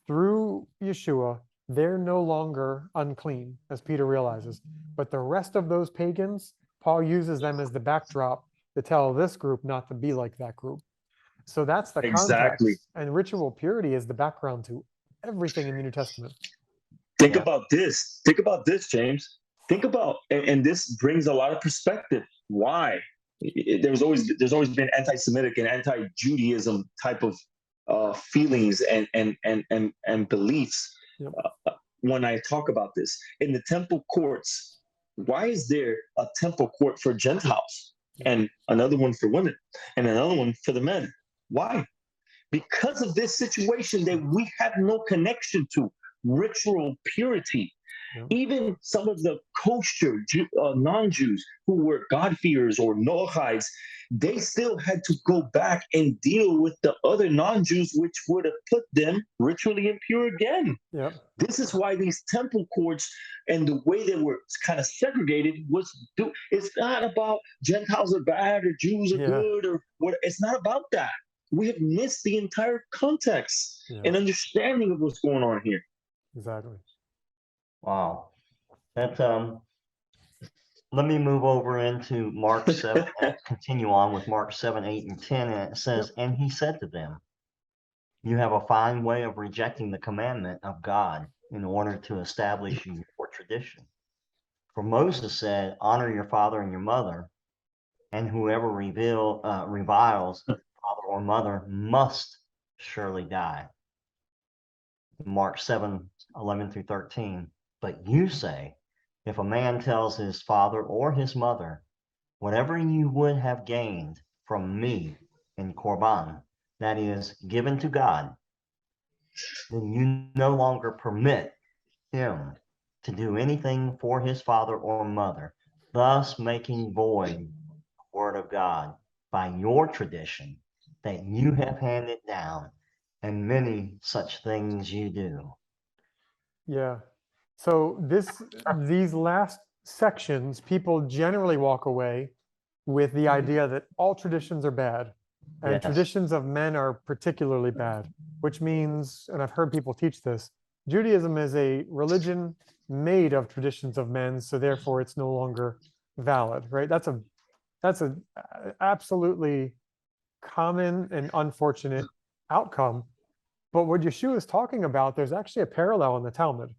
through Yeshua. They're no longer unclean, as Peter realizes. But the rest of those pagans, Paul uses them as the backdrop to tell this group not to be like that group. So that's the context. And ritual purity is the background to everything in the New Testament. Think about this. Think about this, James. Think about, and this brings a lot of perspective. Why? There's always been anti-Semitic and anti-Judaism type of feelings and beliefs. When I talk about this in the temple courts, why is there a temple court for Gentiles and another one for women and another one for the men? Why? Because of this situation that we have no connection to, ritual purity. Even some of the kosher non-Jews who were God-fearers or Noahites, they still had to go back and deal with the other non-Jews, which would have put them ritually impure again. This is why these temple courts and the way they were kind of segregated it's not about Gentiles are bad or Jews are good or what. It's not about that. We have missed the entire context and understanding of what's going on here. Exactly. Wow. That let me move over into Mark 7, continue on with Mark 7, 8, and 10. And it says, and he said to them, you have a fine way of rejecting the commandment of God in order to establish your tradition. For Moses said, honor your father and your mother, and whoever reviles father or mother must surely die. Mark 7, 11 through 13. But you say, if a man tells his father or his mother, whatever you would have gained from me in Korban, that is, given to God, then you no longer permit him to do anything for his father or mother, thus making void the word of God by your tradition that you have handed down, and many such things you do. So these last sections, people generally walk away with the idea that all traditions are bad, and traditions of men are particularly bad, which means, and I've heard people teach this, Judaism is a religion made of traditions of men, so therefore it's no longer valid, right? That's a absolutely common and unfortunate outcome. But what Yeshua is talking about, there's actually a parallel in the Talmud.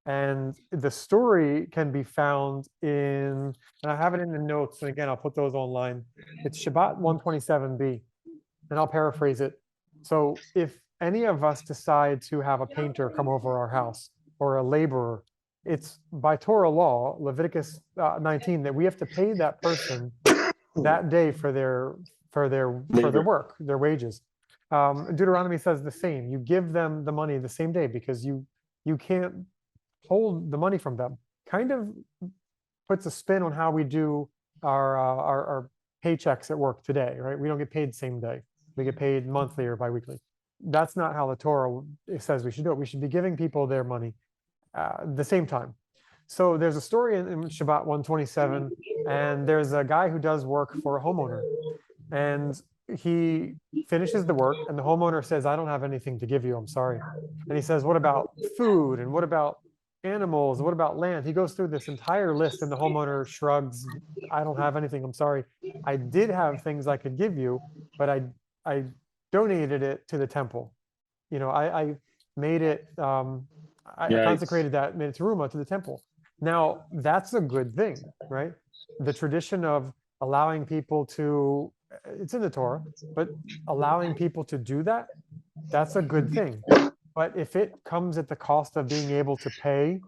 And the story can be found in, and I have it in the notes, and again, I'll put those online. It's Shabbat 127b, and I'll paraphrase it. So if any of us decide to have a painter come over our house or a laborer, it's by Torah law, Leviticus 19, that we have to pay that person that day for their work, their wages. Deuteronomy says the same. You give them the money the same day because you can't hold the money from them. Kind of puts a spin on how we do our paychecks at work today, right? We don't get paid same day. We get paid monthly or biweekly. That's not how the Torah says we should do it. We should be giving people their money the same time. So there's a story in Shabbat 127, and there's a guy who does work for a homeowner, and he finishes the work, and the homeowner says, I don't have anything to give you, I'm sorry. And he says, what about food? And what about animals? What about land? He goes through this entire list, and the homeowner shrugs, I don't have anything, I'm sorry. I did have things I could give you, but I donated it to the temple. You know, I made it, I Yikes. consecrated that, made it teruma to the temple. Now, that's a good thing, right? The tradition of allowing people to, it's in the Torah, but allowing people to do that, that's a good thing. But if it comes at the cost of being able to pay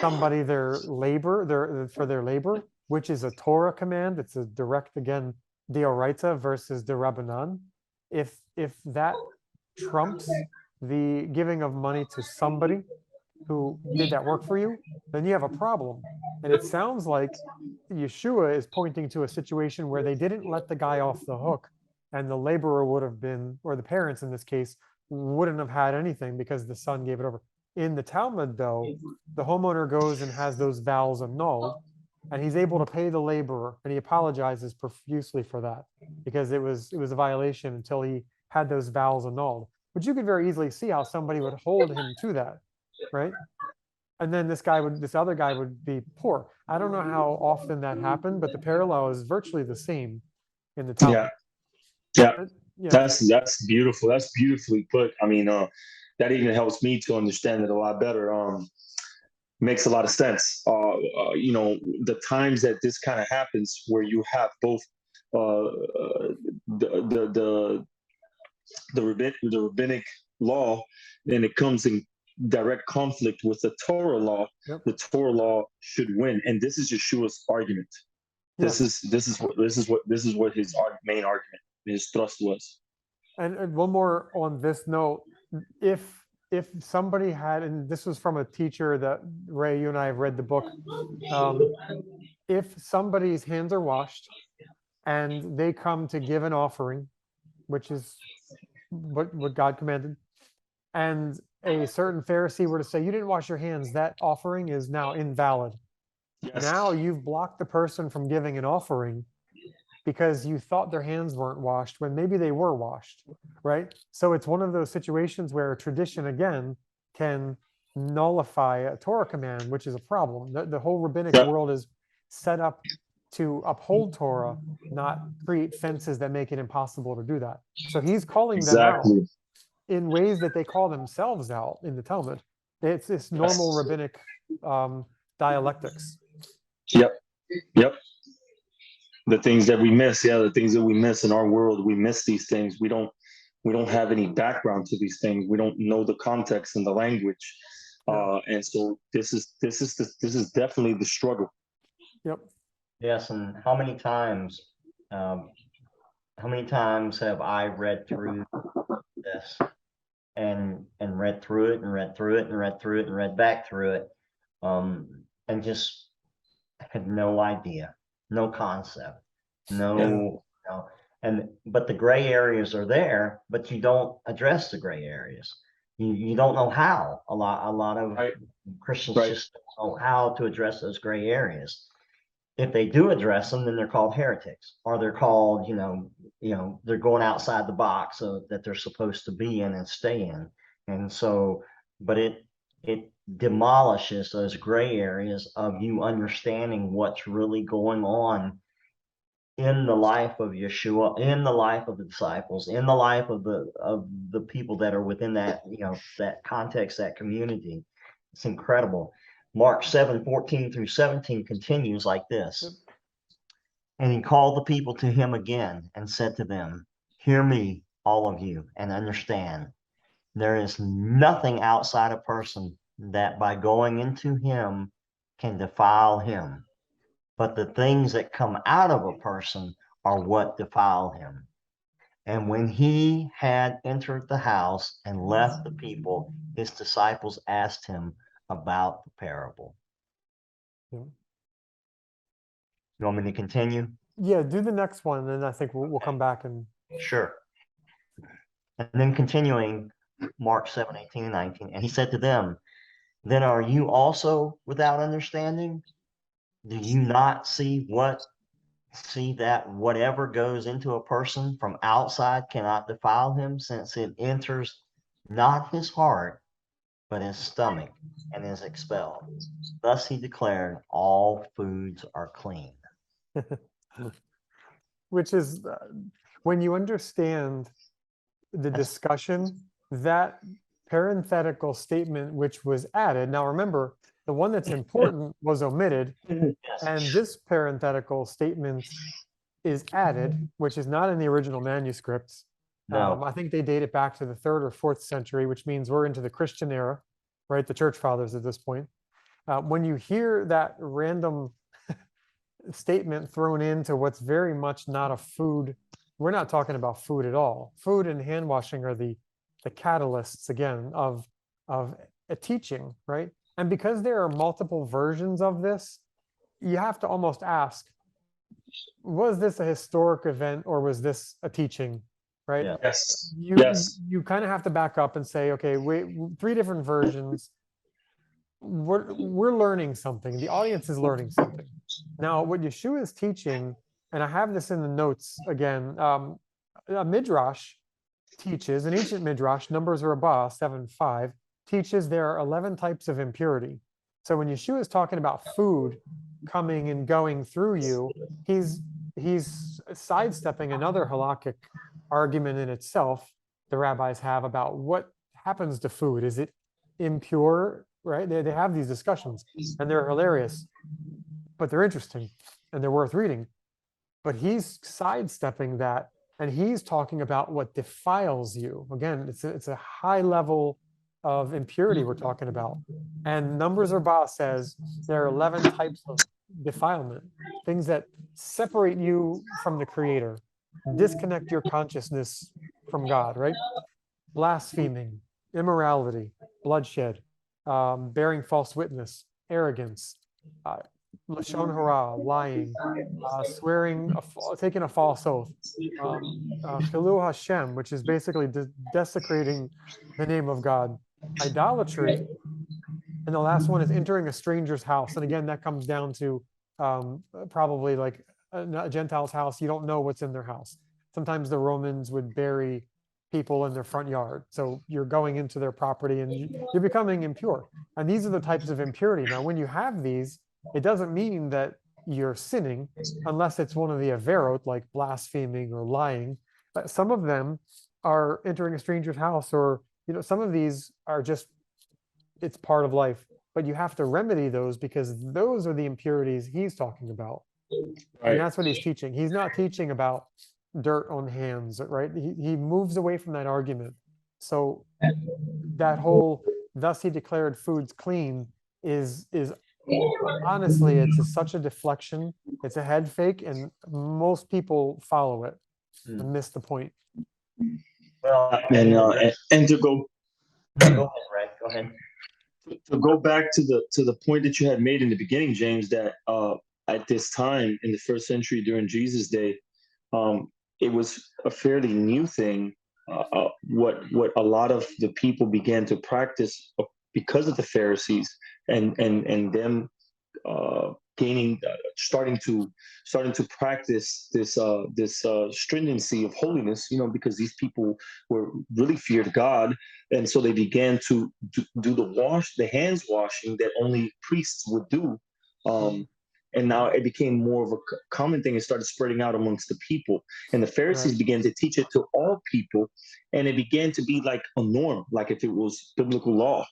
somebody their labor, for their labor, which is a Torah command, it's a direct, again, deoraita versus the Rabbanan. If that trumps the giving of money to somebody who did that work for you, then you have a problem. And it sounds like Yeshua is pointing to a situation where they didn't let the guy off the hook, and the laborer would have been, or the parents in this case, wouldn't have had anything because the son gave it over. In the Talmud, though, the homeowner goes and has those vows annulled, and he's able to pay the laborer, and he apologizes profusely for that because it was a violation until he had those vows annulled. But you could very easily see how somebody would hold him to that, right? And then this other guy would be poor. I don't know how often that happened, but the parallel is virtually the same in the Talmud. Yeah. Yeah. That's beautiful. That's beautifully put. I mean, that even helps me to understand it a lot better. Makes a lot of sense. You know, the times that this kind of happens, where you have both the rabbinic law, and it comes in direct conflict with the Torah law. Yep. The Torah law should win, and this is Yeshua's argument. This is what his main argument, his thrust was. And one more on this note, if somebody had, and this was from a teacher that Ray, you and I have read the book, if somebody's hands are washed and they come to give an offering, which is what God commanded, and a certain Pharisee were to say, you didn't wash your hands, that offering is now invalid. Yes. Now you've blocked the person from giving an offering because you thought their hands weren't washed when maybe they were washed, right? So it's one of those situations where tradition, again, can nullify a Torah command, which is a problem. The whole rabbinic world is set up to uphold Torah, not create fences that make it impossible to do that. So he's calling them out in ways that they call themselves out in the Talmud. It's this normal rabbinic dialectics. Yep. The things that we miss, the things that we miss in our world, we miss these things. We don't have any background to these things. We don't know the context and the language, and so this is definitely the struggle. Yep. Yes, and how many times have I read through this and read through it and read through it and read through it and read back through it, and just had no idea, no concept, but the gray areas are there, but you don't address the gray areas. You don't know how. A lot of Christians just don't know how to address those gray areas. If they do address them, then they're called heretics, or they're called, they're going outside the box that they're supposed to be in and stay in. And so, but it demolishes those gray areas of you understanding what's really going on in the life of Yeshua, in the life of the disciples, in the life of the people that are within that, that context, that community. It's incredible. Mark 7:14-17 continues like this. And he called the people to him again and said to them, hear me, all of you, and understand. There is nothing outside a person that by going into him can defile him. But the things that come out of a person are what defile him. And when he had entered the house and left the people, his disciples asked him about the parable. Yeah. You want me to continue? Yeah, do the next one, and then I think we'll come back and. Sure. And then continuing, Mark 7:18-19, and he said to them, then are you also without understanding? Do you not see that whatever goes into a person from outside cannot defile him, since it enters not his heart, but his stomach, and is expelled? Thus he declared, all foods are clean. Which is when you understand the discussion, that parenthetical statement which was added. Now remember, the one that's important was omitted, and this parenthetical statement is added, which is not in the original manuscripts. No. I think they date it back to the 3rd or 4th century, which means we're into the Christian era, right? The church fathers at this point. When you hear that random statement thrown into what's very much not a food, we're not talking about food at all. Food and hand washing are the catalysts, again, of a teaching, right? And because there are multiple versions of this, you have to almost ask, was this a historic event or was this a teaching, right? Yeah. Yes. You kind of have to back up and say, okay, wait, 3 different versions. We're learning something. The audience is learning something. Now, what Yeshua is teaching, and I have this in the notes again, a midrash teaches, an ancient midrash, Numbers Rabbah 7:5, teaches there are 11 types of impurity. So when Yeshua is talking about food coming and going through you, he's sidestepping another halakhic argument in itself the rabbis have about what happens to food. Is it impure, right? They have these discussions, and they're hilarious, but they're interesting, and they're worth reading. But he's sidestepping that, and he's talking about what defiles you. Again, it's a high level of impurity we're talking about. And Numbers Rabbah says there are 11 types of defilement, things that separate you from the Creator, disconnect your consciousness from God, right? Blaspheming, immorality, bloodshed, bearing false witness, arrogance, lashon hara, lying, swearing, taking a false oath, chilul Hashem, which is basically desecrating the name of God, idolatry, and the last one is entering a stranger's house. And again, that comes down to probably like a Gentile's house. You don't know what's in their house. Sometimes the Romans would bury people in their front yard. So you're going into their property and you're becoming impure. And these are the types of impurity. Now, when you have these, it doesn't mean that you're sinning unless it's one of the averot, like blaspheming or lying. But some of them are entering a stranger's house, or some of these are just, it's part of life. But you have to remedy those, because those are the impurities he's talking about. Right. And that's what he's teaching. He's not teaching about dirt on hands, right? He moves away from that argument. So that whole, thus he declared foods clean, is honestly, it's such a deflection. It's a head fake, and most people follow it and miss the point. Well, and to go go ahead, Ray. Go ahead. To go back to the point that you had made in the beginning, James, that at this time in the 1st century during Jesus' day, it was a fairly new thing. What a lot of the people began to practice because of the Pharisees and them starting to practice this stringency of holiness, because these people were really feared God, and so they began to do the hands washing that only priests would do. And now it became more of a common thing. It started spreading out amongst the people, and the Pharisees began to teach it to all people, and it began to be like a norm, like if it was biblical law.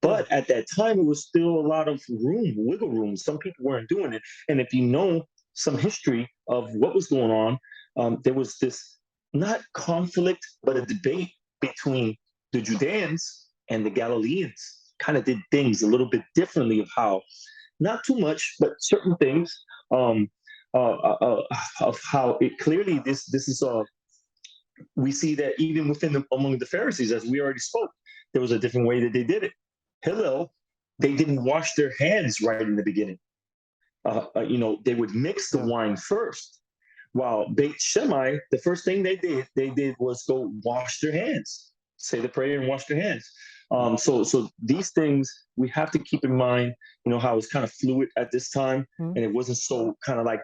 But at that time, it was still a lot of wiggle room. Some people weren't doing it. And if you know some history of what was going on, there was this, not conflict, but a debate between the Judeans and the Galileans. Kind of did things a little bit differently, of how, not too much, but certain things of how it clearly, this is we see that even among the Pharisees, as we already spoke, there was a different way that they did it. Hillel, they didn't wash their hands right in the beginning. They would mix the wine first. While Beit Shammai, the first thing they did was go wash their hands, say the prayer and wash their hands. So these things we have to keep in mind, how it's kind of fluid at this time, and it wasn't so kind of like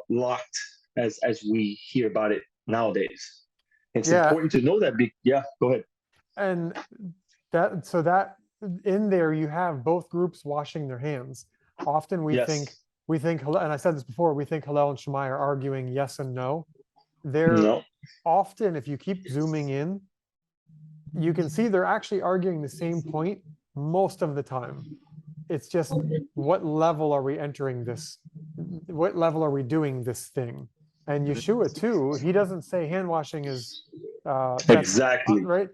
locked as we hear about it nowadays. It's important to know that. Yeah, go ahead. And that in there you have both groups washing their hands. Often we think, and I said this before, we think Hillel and Shammai are arguing yes and no. They're often, if you keep zooming in, you can see they're actually arguing the same point most of the time. It's just, what level are we entering this? What level are we doing this thing? And Yeshua too, he doesn't say hand washing is exactly right.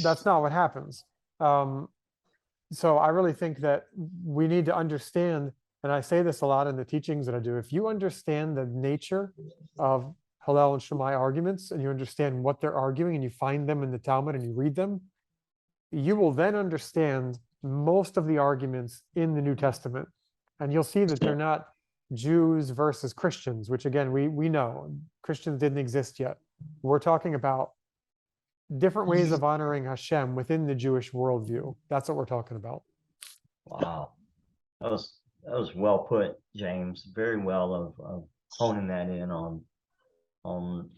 That's not what happens. So I really think that we need to understand, and I say this a lot in the teachings that I do, if you understand the nature of Hillel and Shammai arguments, and you understand what they're arguing, and you find them in the Talmud and you read them, you will then understand most of the arguments in the New Testament. And you'll see that they're not Jews versus Christians, which again, we know Christians didn't exist yet. We're talking about different ways of honoring Hashem within the Jewish worldview. That's what we're talking about. Wow. That was well put, James. Very well of honing that in on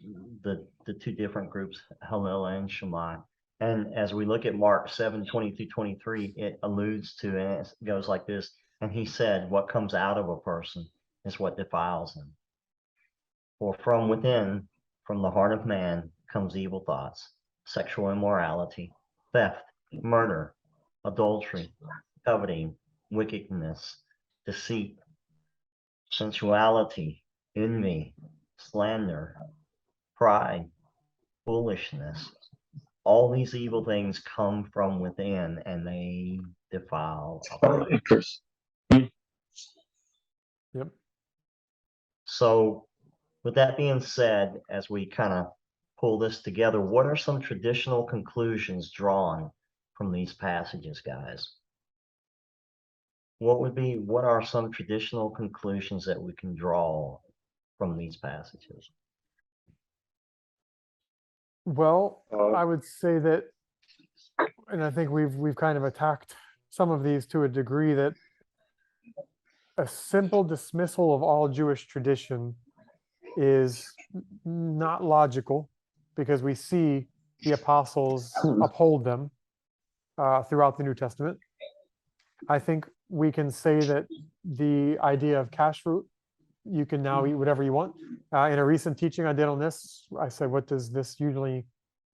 the two different groups, Hillel and Shammai. And as we look at Mark 7:20-23, it alludes to, and it goes like this, and he said, what comes out of a person is what defiles him. For from within, from the heart of man, comes evil thoughts, sexual immorality, theft, murder, adultery, coveting, wickedness, deceit, sensuality, envy, slander, pride, foolishness. All these evil things come from within, and they defile a person. Yep. So with that being said, as we kind of pull this together, what are some traditional conclusions drawn from these passages, guys? What are some traditional conclusions that we can draw from these passages? Well, I would say that, and I think we've kind of attacked some of these to a degree, that a simple dismissal of all Jewish tradition is not logical, because we see the apostles uphold them throughout the New Testament. I think we can say that the idea of kashrut, you can now eat whatever you want. In a recent teaching I did on this, I said, what does this usually,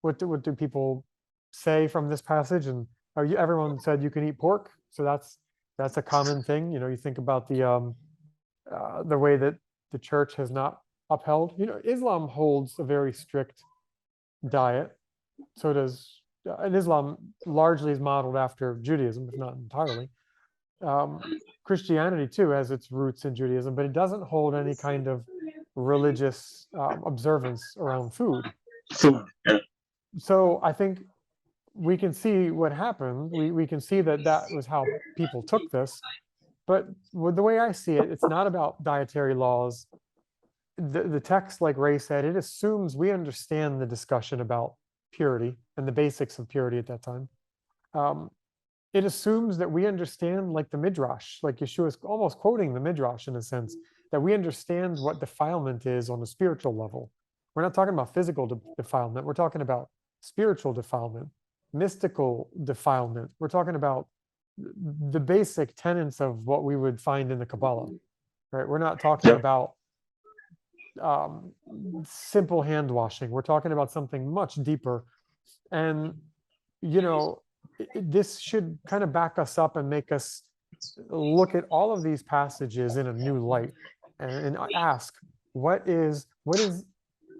what do people say from this passage? And everyone said you can eat pork. So that's a common thing. You think about the way that the church has not upheld. Islam holds a very strict diet. So does, and Islam largely is modeled after Judaism, if not entirely. Christianity too has its roots in Judaism, but it doesn't hold any kind of religious observance around food. So I think we can see what happened. We can see that was how people took this. But with the way I see it, it's not about dietary laws. The text, like Ray said, it assumes we understand the discussion about purity and the basics of purity at that time. It assumes that we understand, like the Midrash, like Yeshua is almost quoting the Midrash in a sense, that we understand what defilement is on a spiritual level. We're not talking about physical defilement. We're talking about spiritual defilement, mystical defilement. We're talking about the basic tenets of what we would find in the Kabbalah, right? We're not talking about simple hand washing. We're talking about something much deeper. And, this should kind of back us up and make us look at all of these passages in a new light and ask, what is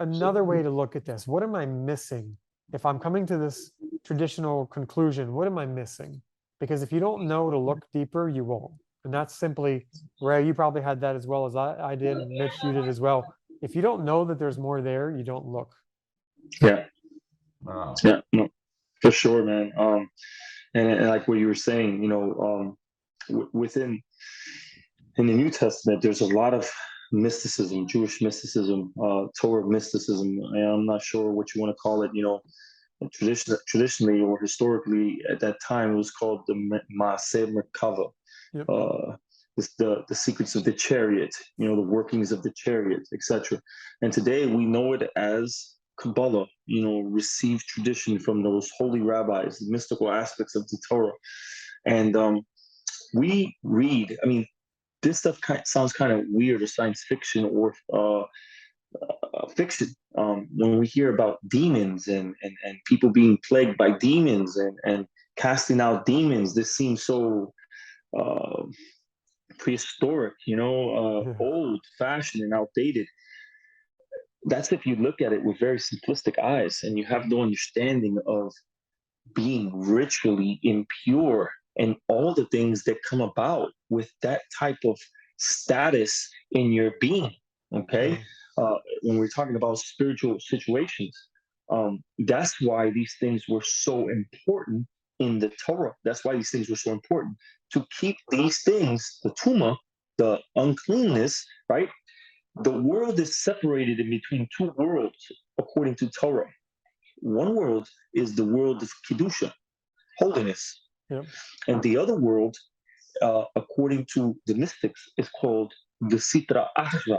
another way to look at this? What am I missing? If I'm coming to this traditional conclusion, what am I missing? Because if you don't know to look deeper, you won't. And that's simply, Ray, you probably had that as well as I did, and Mitch, you did as well. If you don't know that there's more there, you don't look. Yeah. Wow. Yeah, no, for sure, man. And like what you were saying, within in the New Testament, there's a lot of mysticism, Jewish mysticism, Torah mysticism. And I'm not sure what you want to call it, Traditionally or historically at that time, it was called the Maaseh Merkava. Yep. It's the secrets of the chariot, the workings of the chariot, etc. And today we know it as Kabbalah, received tradition from those holy rabbis, the mystical aspects of the Torah. And we read, I mean, this stuff sounds kind of weird or science fiction or fiction. When we hear about demons and people being plagued by demons and casting out demons, this seems so prehistoric, old fashioned and outdated. That's if you look at it with very simplistic eyes and you have no understanding of being ritually impure and all the things that come about with that type of status in your being. Okay. When we're talking about spiritual situations, that's why these things were so important in the Torah. That's why these things were so important to keep these things, the tumah, the uncleanness, right? The world is separated in between two worlds according to Torah. One world is the world of Kedusha, holiness. Yep. And the other world, according to the mystics, is called the Sitra Achra,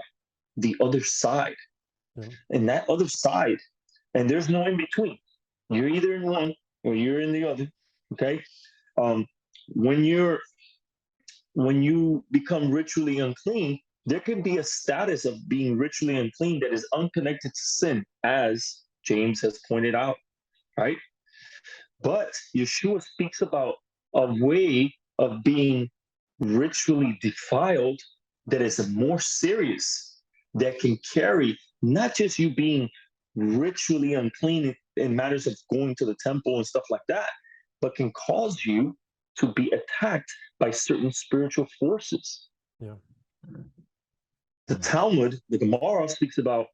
the other side. Yep. And that other side, and there's no in between. You're either in one or you're in the other. Okay. When you become ritually unclean, there can be a status of being ritually unclean that is unconnected to sin, as James has pointed out, right? But Yeshua speaks about a way of being ritually defiled that is more serious, that can carry not just you being ritually unclean in matters of going to the temple and stuff like that, but can cause you to be attacked by certain spiritual forces. Yeah. The Talmud, the Gemara, speaks about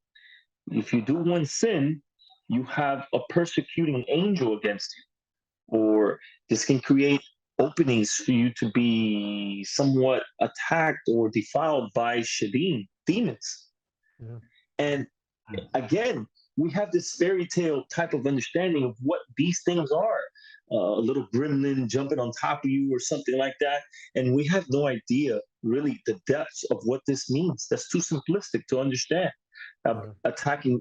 if you do one sin, you have a persecuting angel against you, or this can create openings for you to be somewhat attacked or defiled by shadim, demons. Yeah. And again, we have this fairy tale type of understanding of what these things are. A little gremlin jumping on top of you or something like that. And we have no idea really the depths of what this means. That's too simplistic to understand.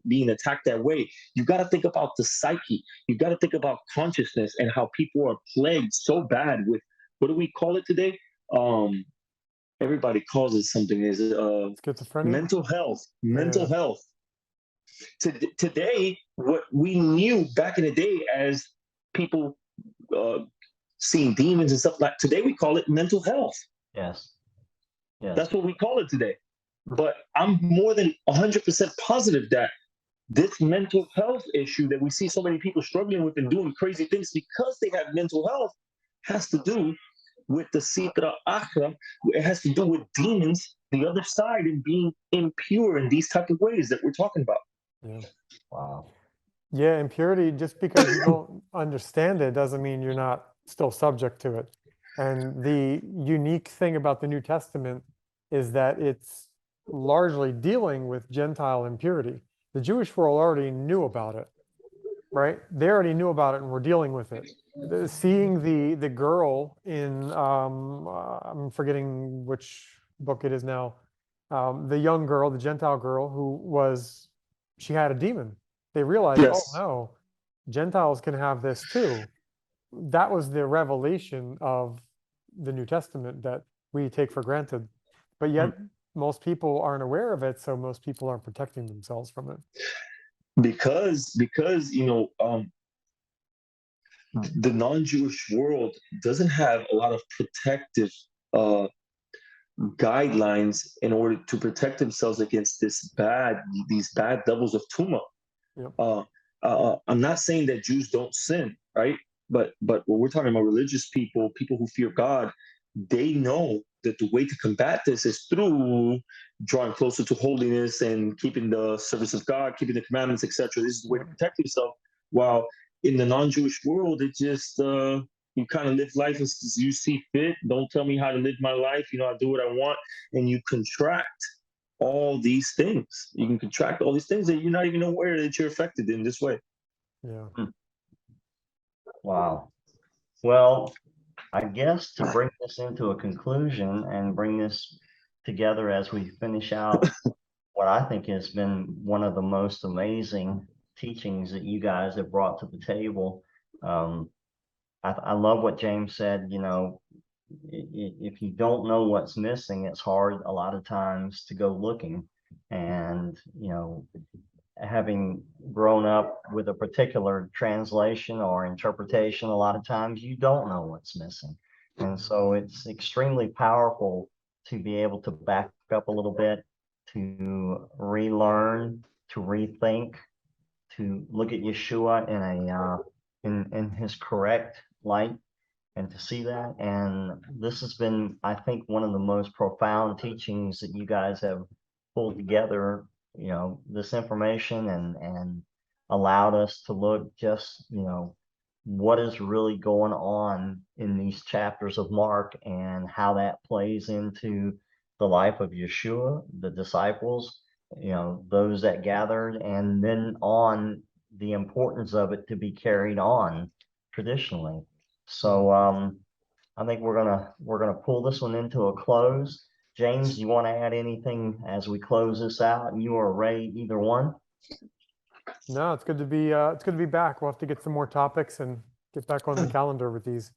Being attacked that way. You got to think about the psyche. You got to think about consciousness and how people are plagued so bad with, what do we call it today? Everybody calls it something. Is schizophrenia? Mental health. Mental health. Today, what we knew back in the day as people seeing demons and stuff like, today we call it mental health. Yes. That's what we call it today. But I'm more than 100% positive that this mental health issue that we see so many people struggling with and doing crazy things because they have mental health has to do with the Sitra Achra. It has to do with demons, the other side, and being impure in these type of ways that we're talking about. Yeah. Wow. Yeah, impurity, just because you don't understand it doesn't mean you're not still subject to it. And the unique thing about the New Testament is that it's largely dealing with Gentile impurity. The Jewish world already knew about it, right? They already knew about it and were dealing with it. Seeing the girl in, I'm forgetting which book it is now, the young girl, the Gentile girl she had a demon. They realized, Yes. oh no, Gentiles can have this too. That was the revelation of the New Testament that we take for granted. But yet most people aren't aware of it, so most people aren't protecting themselves from it. Because the non-Jewish world doesn't have a lot of protective guidelines in order to protect themselves against these bad levels of tumah. Yep. I'm not saying that Jews don't sin, right? But when we're talking about religious people who fear God, they know that the way to combat this is through drawing closer to holiness and keeping the service of God, keeping the commandments, etc. This is the way to protect yourself. While in the non-Jewish world, it just you kind of live life as you see fit. Don't tell me how to live my life. I do what I want, and you contract all these things. You can contract all these things that you're not even aware that you're affected in this way. Yeah. Wow. Well, I guess to bring this into a conclusion and bring this together as we finish out what I think has been one of the most amazing teachings that you guys have brought to the table. I love what James said, you know, if you don't know what's missing, it's hard a lot of times to go looking. And, you know, having grown up with a particular translation or interpretation, a lot of times you don't know what's missing. And so it's extremely powerful to be able to back up a little bit, to relearn, to rethink, to look at Yeshua in a in his correct light, and to see that. And this has been, I think, one of the most profound teachings that you guys have pulled together, you know, this information and allowed us to look just, you know, what is really going on in these chapters of Mark and how that plays into the life of Yeshua, the disciples, you know, those that gathered, and then on the importance of it to be carried on traditionally. So I think we're gonna pull this one into a close. James, you want to add anything as we close this out? You or Ray, either one? No, it's good to be back. We'll have to get some more topics and get back on the calendar with these.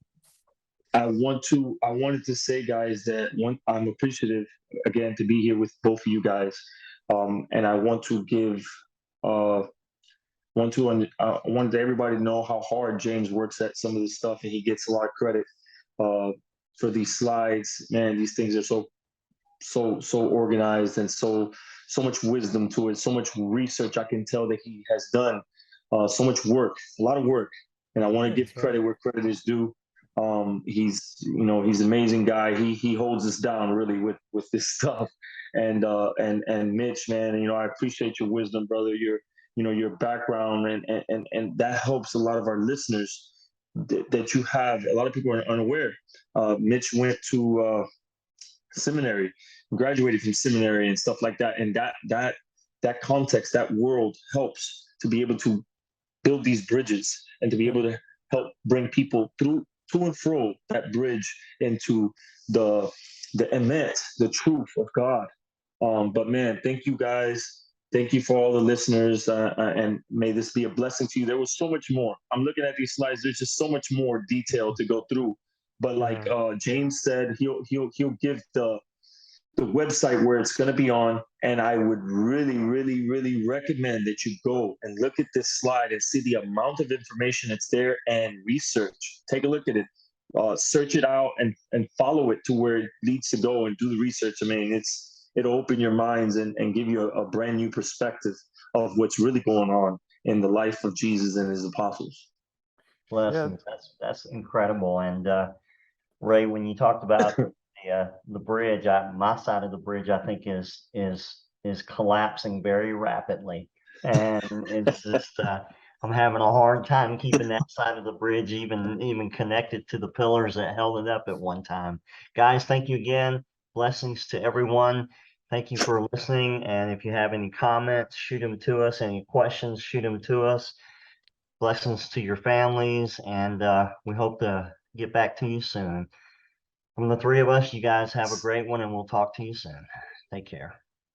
I wanted to say, guys, that I'm appreciative again to be here with both of you guys, and I want to give I wanted everybody to know how hard James works at some of this stuff, and he gets a lot of credit for these slides. Man, these things are so organized and so much wisdom to it, so much research I can tell that he has done, so much work, a lot of work, and I want to give credit where credit is due. He's an amazing guy. He holds us down really with this stuff, and Mitch, man, you know, I appreciate your wisdom, brother. Your background, and that helps a lot of our listeners that you have. A lot of people are unaware. Mitch went to seminary, graduated from seminary and stuff like that, and that context, that world helps to be able to build these bridges and to be able to help bring people through to and fro that bridge into the emet, the truth of God. But man, thank you guys. Thank you for all the listeners, and may this be a blessing to you. There was so much more. I'm looking at these slides. There's just so much more detail to go through. But like James said, he'll give the website where it's going to be on, and I would really recommend that you go and look at this slide and see the amount of information that's there and research. Take a look at it, search it out, and follow it to where it leads to go and do the research. I mean, it'll open your minds and give you a brand new perspective of what's really going on in the life of Jesus and his apostles. Blessings. That's incredible. And Ray, when you talked about the bridge, my side of the bridge, I think is collapsing very rapidly, and it's just I'm having a hard time keeping that side of the bridge even connected to the pillars that held it up at one time. Guys, thank you again. Blessings to everyone. Thank you for listening. And if you have any comments, shoot them to us. Any questions, shoot them to us. Blessings to your families, and we hope to get back to you soon. From the three of us, you guys have a great one, and we'll talk to you soon. Take care.